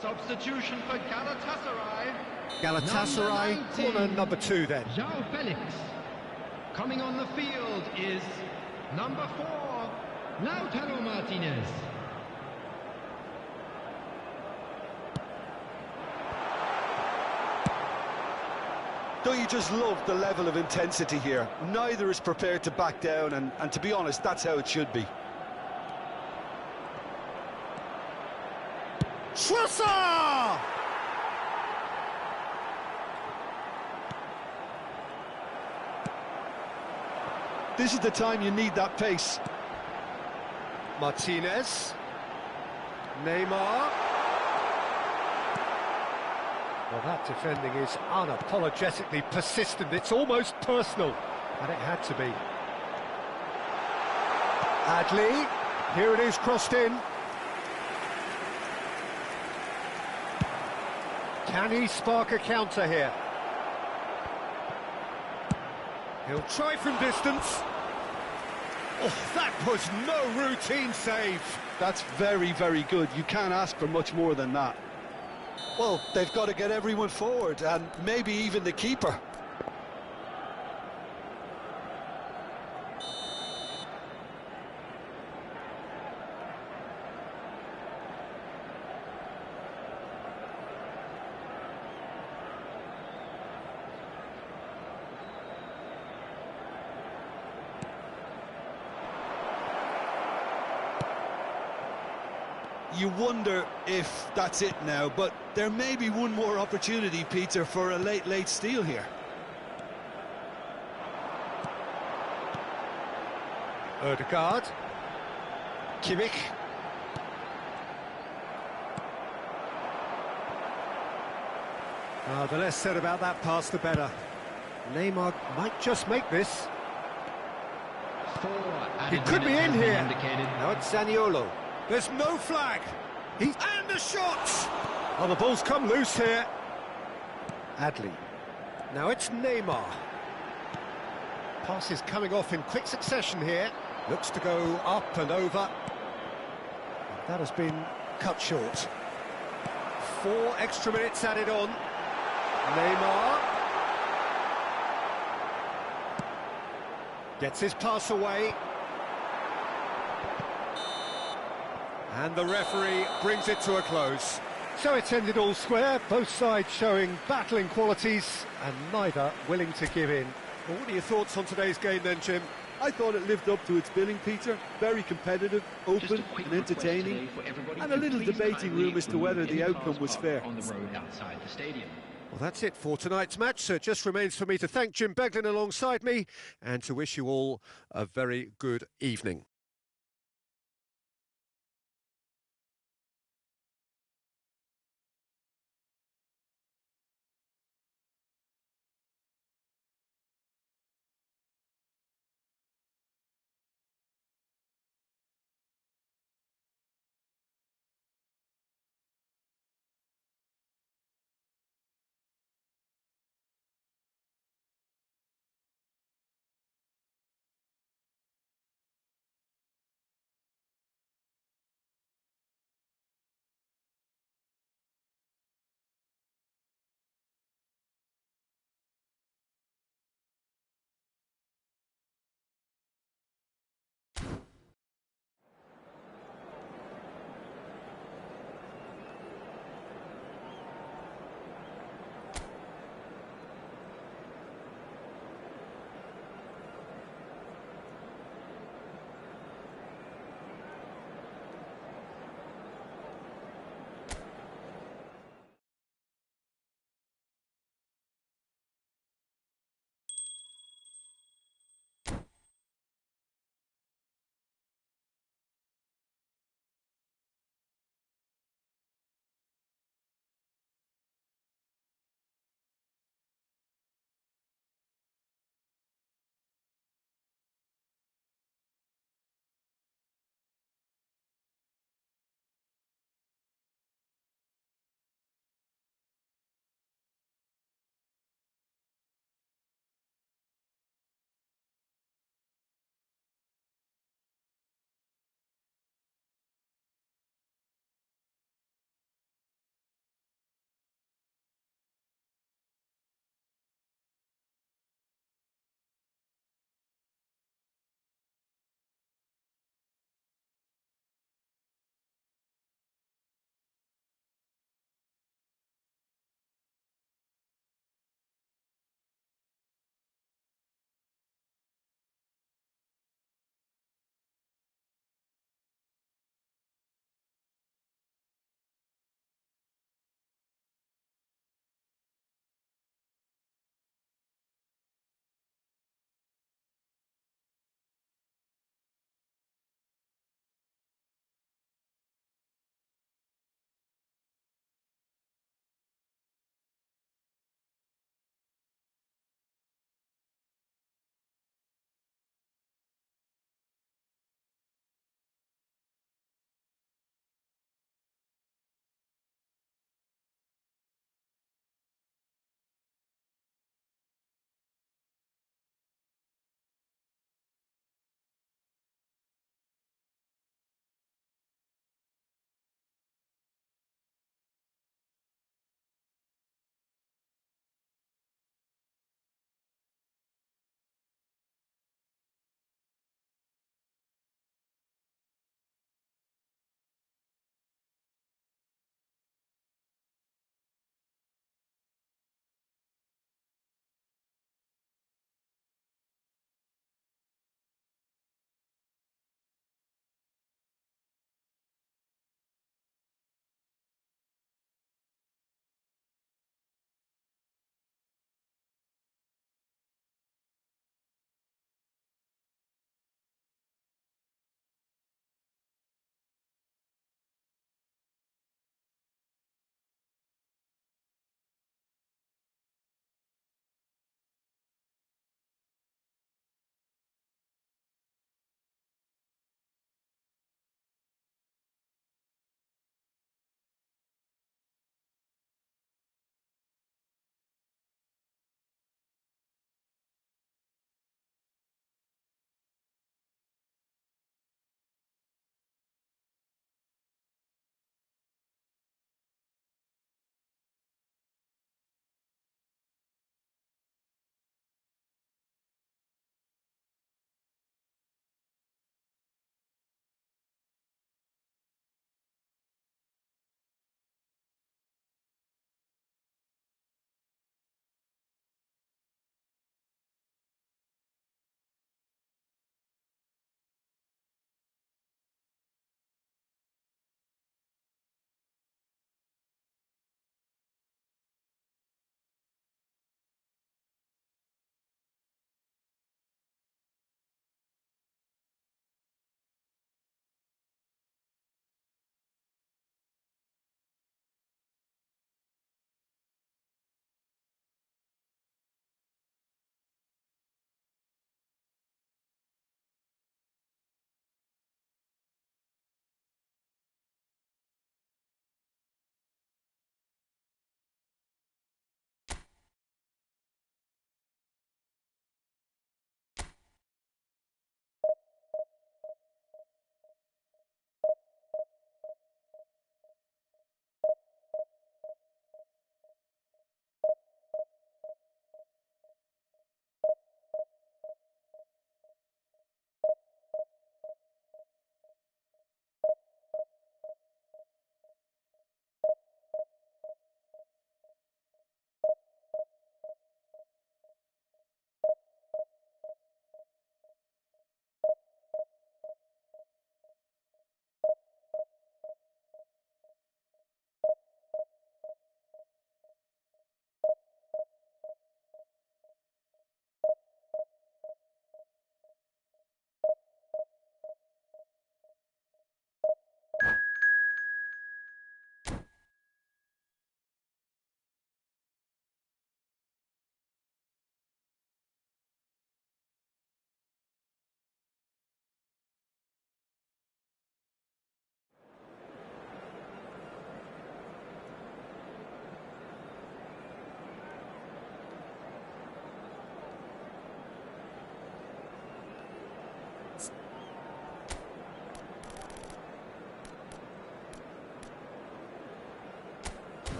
Substitution for Galatasaray. Galatasaray, corner number 2 then. João Felix. Coming on the field is number 4, Lautaro Martinez. Don't you just love the level of intensity here? Neither is prepared to back down, and to be honest, that's how it should be. Schlosser! This is the time you need that pace. Martinez. Neymar. Well, that defending is unapologetically persistent. It's almost personal, and it had to be. Adli. Here it is, crossed in. Can he spark a counter here? He'll try from distance. Oh, that was no routine save. That's very, very good. You can't ask for much more than that. Well, they've got to get everyone forward, and maybe even the keeper. You wonder if that's it now, but there may be one more opportunity, Peter, for a late steal here. Ødegaard. Kimmich. The less said about that pass, the better. Neymar might just make this. He could be in here. Now it's Zaniolo. There's no flag. And the shot! Oh, the ball's come loose here. Adli. Now it's Neymar. Pass is coming off in quick succession here. Looks to go up and over. That has been cut short. 4 extra minutes added on. Neymar. Gets his pass away. And the referee brings it to a close. So it's ended all square, both sides showing battling qualities and neither willing to give in. Well, what are your thoughts on today's game then, Jim? I thought it lived up to its billing, Peter. Very competitive, open and entertaining, and a little debating room as to whether the outcome was fair. On the road outside the stadium. Well, that's it for tonight's match, so it just remains for me to thank Jim Beglin alongside me and to wish you all a very good evening.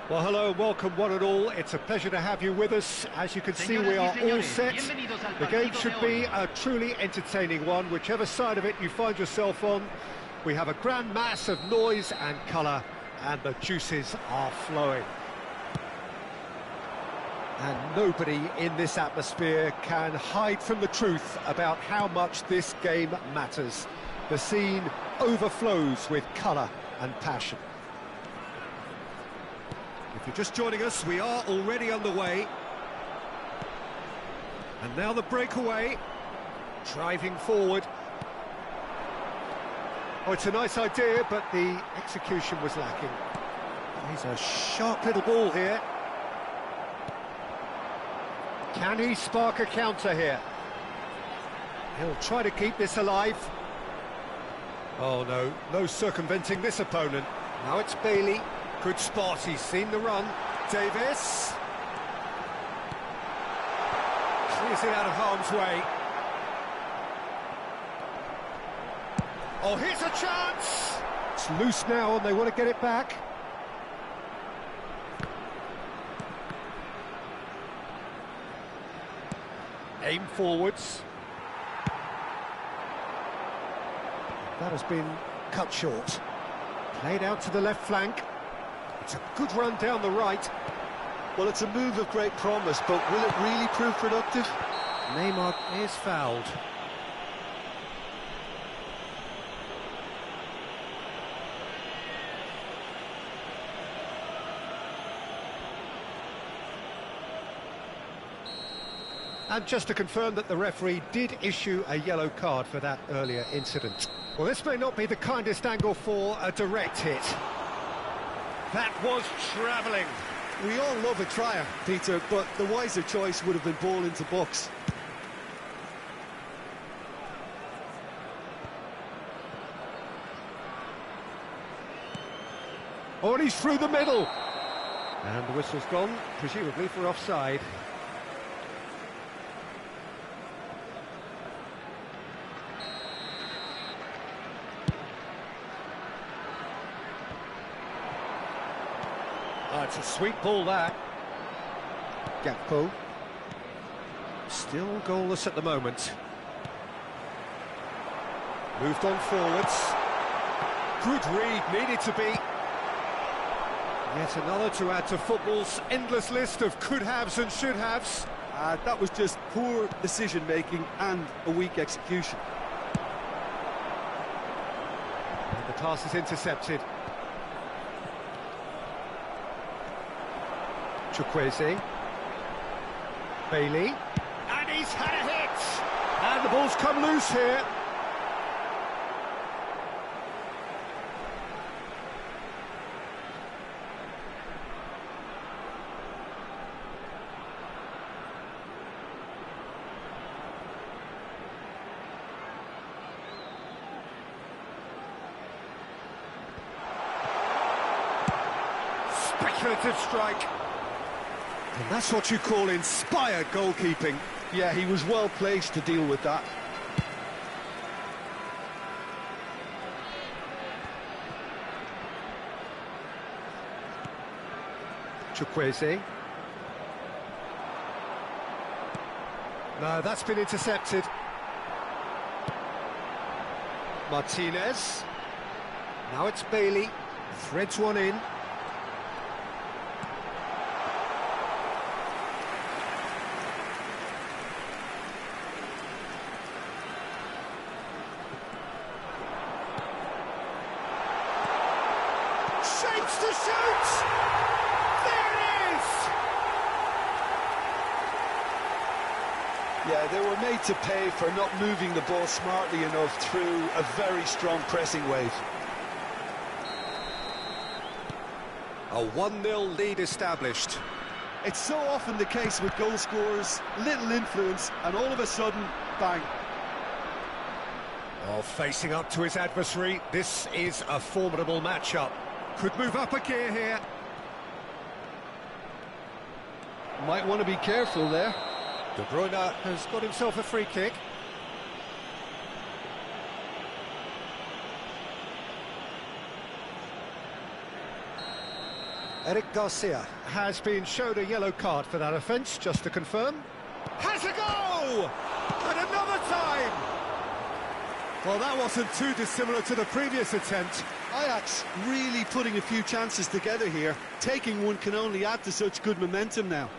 Well, hello and welcome one and all. It's a pleasure to have you with us. As you can see, we are all set. The game should be a truly entertaining one, whichever side of it you find yourself on. We have a grand mass of noise and colour, and the juices are flowing. And nobody in this atmosphere can hide from the truth about how much this game matters. The scene overflows with colour and passion. If you're just joining us, we are already underway. And now the breakaway, driving forward. Oh, it's a nice idea, but the execution was lacking. He's a sharp little ball here. Can he spark a counter here? He'll try to keep this alive. Oh no, no circumventing this opponent. Now it's Bailey. Good spot, he's seen the run. Davis. Clears it out of harm's way. Oh, here's a chance! It's loose now and they want to get it back. Aim forwards. That has been cut short. Played out to the left flank. It's a good run down the right. Well, it's a move of great promise, but will it really prove productive? Neymar is fouled. And just to confirm that the referee did issue a yellow card for that earlier incident. Well, this may not be the kindest angle for a direct hit. That was travelling. We all love a trier, Peter, but the wiser choice would have been ball into box. Oh, and he's through the middle. And the whistle's gone, presumably for offside. Oh, it's a sweet ball, that. Gakpo. Still goalless at the moment. Moved on forwards. Good read, needed to be. Yet another to add to football's endless list of could-haves and should-haves. That was just poor decision-making and a weak execution. And the pass is intercepted. Chukwueze. Bailey. And he's had a hit! And the ball's come loose here. Speculative strike. And that's what you call inspired goalkeeping. Yeah, he was well placed to deal with that. Chukwueze. No, that's been intercepted. Martinez. Now it's Bailey. Threads one in. Shapes to shoot! There it is! Yeah, they were made to pay for not moving the ball smartly enough through a very strong pressing wave. A 1-0 lead established. It's so often the case with goal scorers, little influence, and all of a sudden, bang. Well, facing up to his adversary, this is a formidable matchup. Could move up a gear here. Might want to be careful there. De Bruyne has got himself a free kick. Eric Garcia has been shown a yellow card for that offence, just to confirm. Has a go! And another time! Well, that wasn't too dissimilar to the previous attempt. Ajax really putting a few chances together here. Taking one can only add to such good momentum now.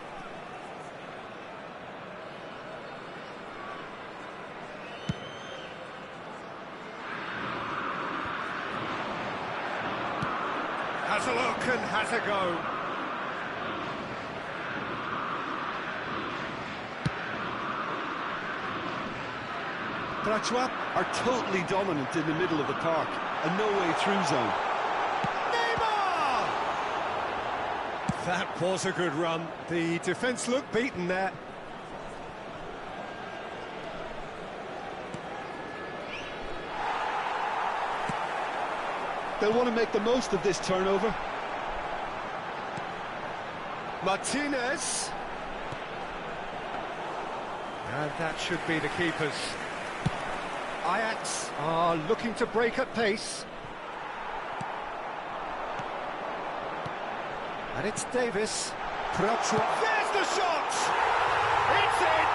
Has a look and has a go. Prachuap are totally dominant in the middle of the park. A no-way-through zone. Neymar! That was a good run. The defence looked beaten there. They'll want to make the most of this turnover. Martinez. And that should be the keepers. Ajax are looking to break at pace. And it's Davis. Prachuap. There's the shot! It's in!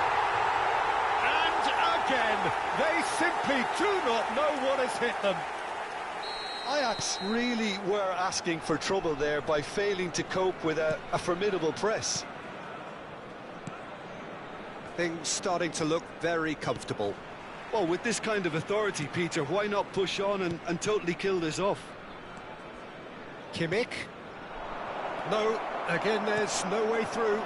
And again, they simply do not know what has hit them. Ajax really were asking for trouble there by failing to cope with a formidable press. Things starting to look very comfortable. Well, with this kind of authority, Peter, why not push on and totally kill this off? Kimmich. No, again, there's no way through.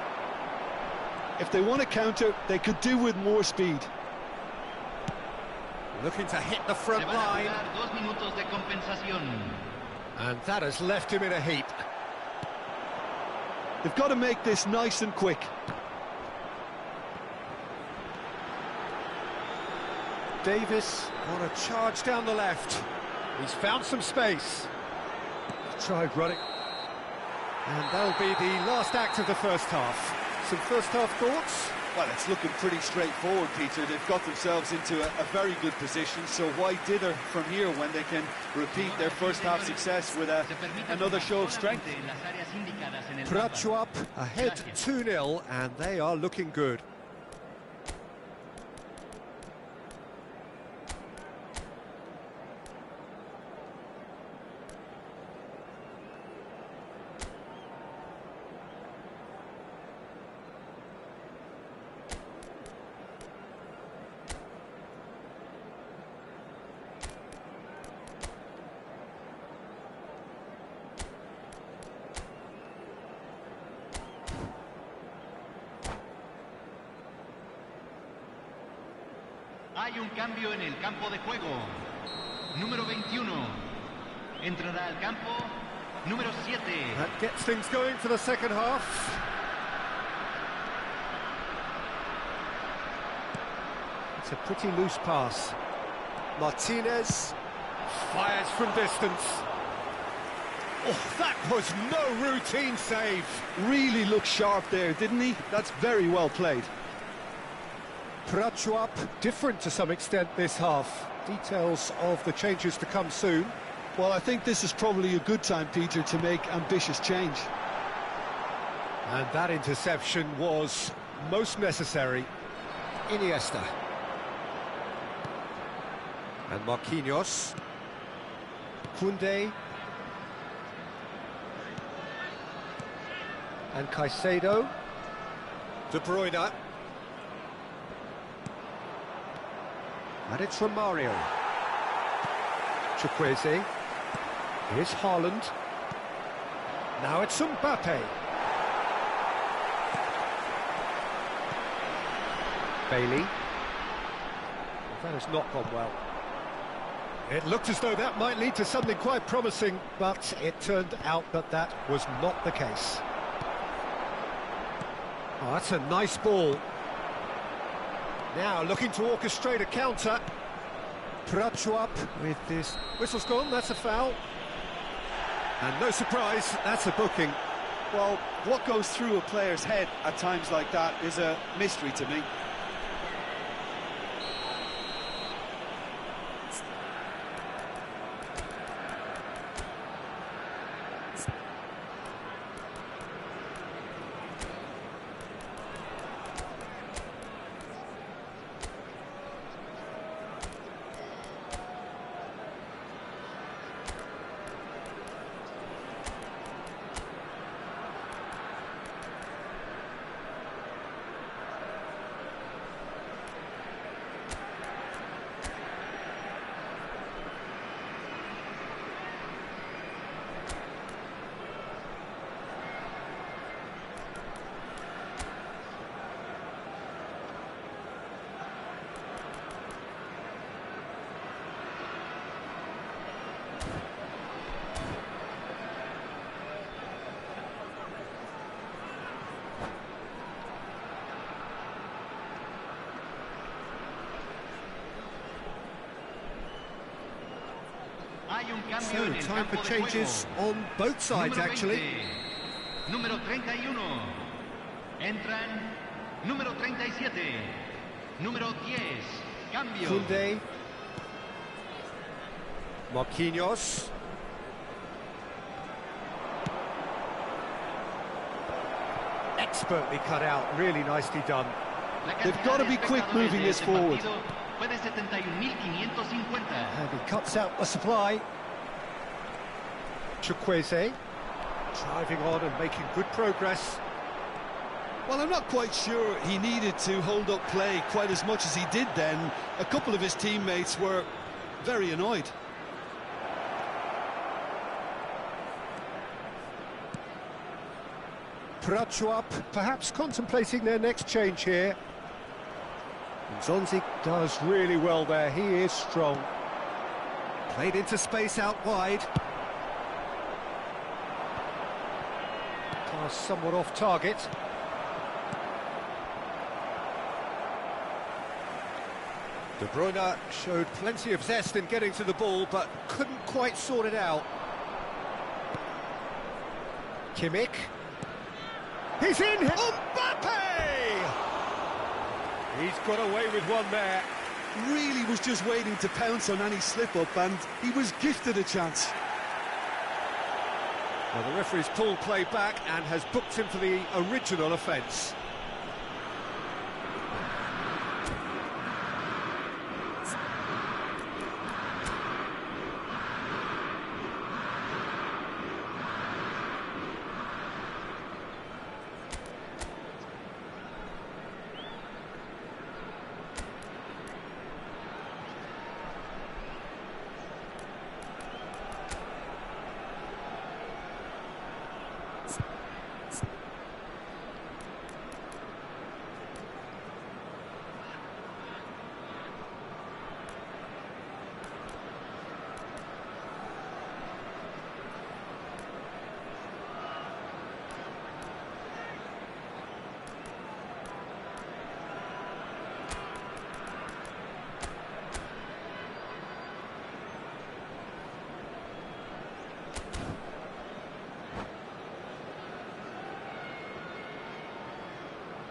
If they want to counter, they could do with more speed. Looking to hit the front line. And that has left him in a heap. They've got to make this nice and quick. Davis on a charge down the left. He's found some space. Tried running. And that'll be the last act of the first half. Some first half thoughts? Well, it's looking pretty straightforward, Peter. They've got themselves into a very good position, so why dither from here when they can repeat their first half success with another show of strength? Prachuap ahead 2-0, and they are looking good. Hay un cambio en el campo de juego. Número 21. Entrará al campo número 7. That gets things going for the second half. It's a pretty loose pass. Martinez fires from distance. Oh, that was no routine save. Really looked sharp there, didn't he? That's very well played. Prachuap, different to some extent this half. Details of the changes to come soon. Well, I think this is probably a good time, Peter, to make ambitious change. And that interception was most necessary. Iniesta. And Marquinhos. Koundé. And Caicedo. De Bruyne. And it's from Mario. Chukwueze. Here's Haaland. Now it's Mbappe. Bailey. That has not gone well. It looked as though that might lead to something quite promising, but it turned out that that was not the case. Oh, that's a nice ball. Now looking to orchestrate a counter. Prachuap with this. Whistle's gone, that's a foul. And no surprise, that's a booking. Well, what goes through a player's head at times like that is a mystery to me. cambio en el time for campo de changes juego. on both sides, Número actually. 20, número 31. Entran número 37. Número 10. Cambio. Koundé. Marquinhos. Expertly cut out, really nicely done. They've got to be quick moving this forward. Fue de 71.550. And he cuts out the supply. Chukwueze driving on and making good progress. Well, I'm not quite sure he needed to hold up play quite as much as he did then. A couple of his teammates were very annoyed. Prachuap perhaps contemplating their next change here. Zonzi does really well there, he is strong. Played into space out wide. Pass somewhat off target. De Bruyne showed plenty of zest in getting to the ball, but couldn't quite sort it out. Kimmich. He's in! Mbappe! He's got away with one there. Really was just waiting to pounce on any slip-up, and he was gifted a chance. Well, the referee's pulled play back and has booked him for the original offence.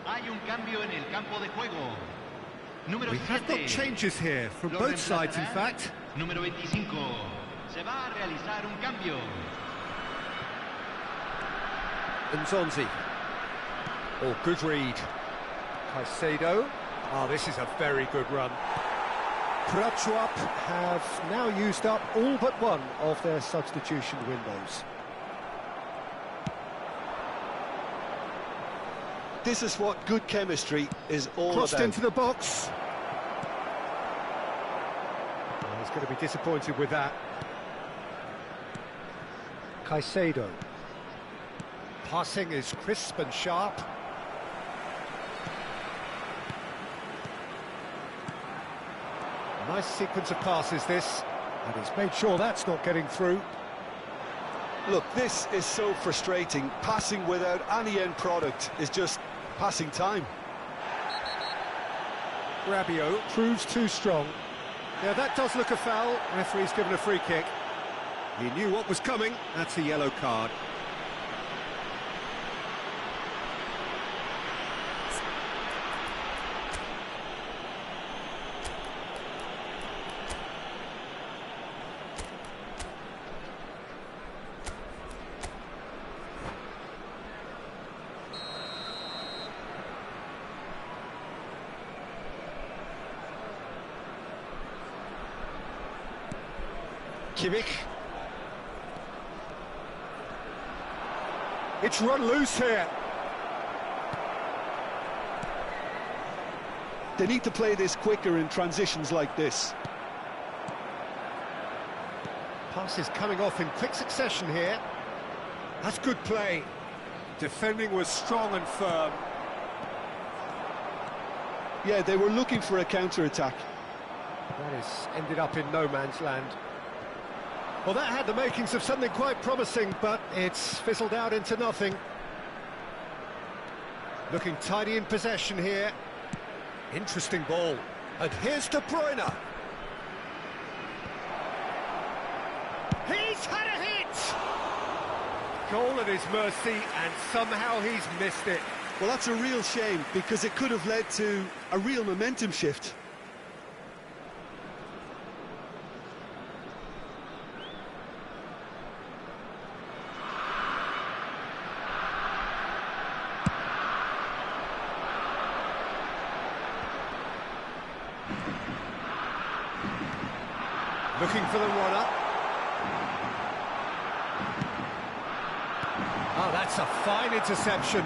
Hay un cambio en el campo de juego. Número We have 7. got changes here from Lo both sides, in reemplazará fact. Número 25. Se va a realizar un cambio. Nzonzi. Oh, good read. Caicedo. Oh, this is a very good run. Prachuap have now used up all but one of their substitution windows. This is what good chemistry is all Crossed about. into the box. Oh, he's going to be disappointed with that. Caicedo. Passing is crisp and sharp. Nice sequence of passes, this. And he's made sure that's not getting through. Look, this is so frustrating. Passing without any end product is just passing time. Rabiot proves too strong. Yeah, that does look a foul. Referee's given a free kick. He knew what was coming. That's a yellow card. Kimmich. It's run loose here. They need to play this quicker in transitions like this. Passes coming off in quick succession here. That's good play. Defending was strong and firm. Yeah, they were looking for a counter-attack. That has ended up in no man's land. Well, that had the makings of something quite promising, but it's fizzled out into nothing. Looking tidy in possession here. Interesting ball. And here's De Bruyne. He He's had a hit! Goal at his mercy, and somehow he's missed it. Well, that's a real shame, because it could have led to a real momentum shift. Looking for the runner. Oh, that's a fine interception.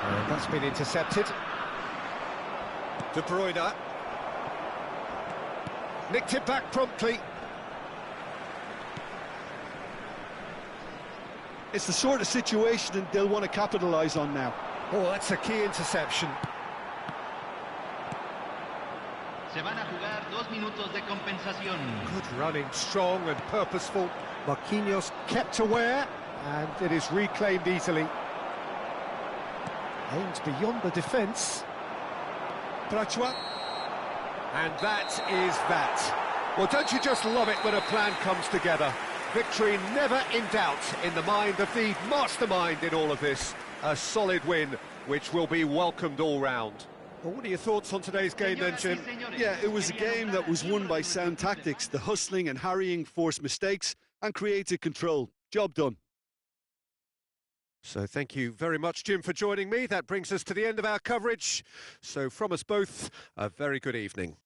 And that's been intercepted. De Bruyne. Nicked it back promptly. It's the sort of situation they'll want to capitalise on now. Oh, that's a key interception. Se van a jugar 2 minutos de compensación. Good running, strong and purposeful. Marquinhos kept aware, and it is reclaimed easily. Aims beyond the defence. Pratua. And that is that. Well, don't you just love it when a plan comes together? Victory never in doubt in the mind of the mastermind in all of this. A solid win, which will be welcomed all round. Well, what are your thoughts on today's game then, Jim? Yeah, it was a game that was won by sound tactics. The hustling and harrying forced mistakes and created control. Job done. So thank you very much, Jim, for joining me. That brings us to the end of our coverage. So from us both, a very good evening.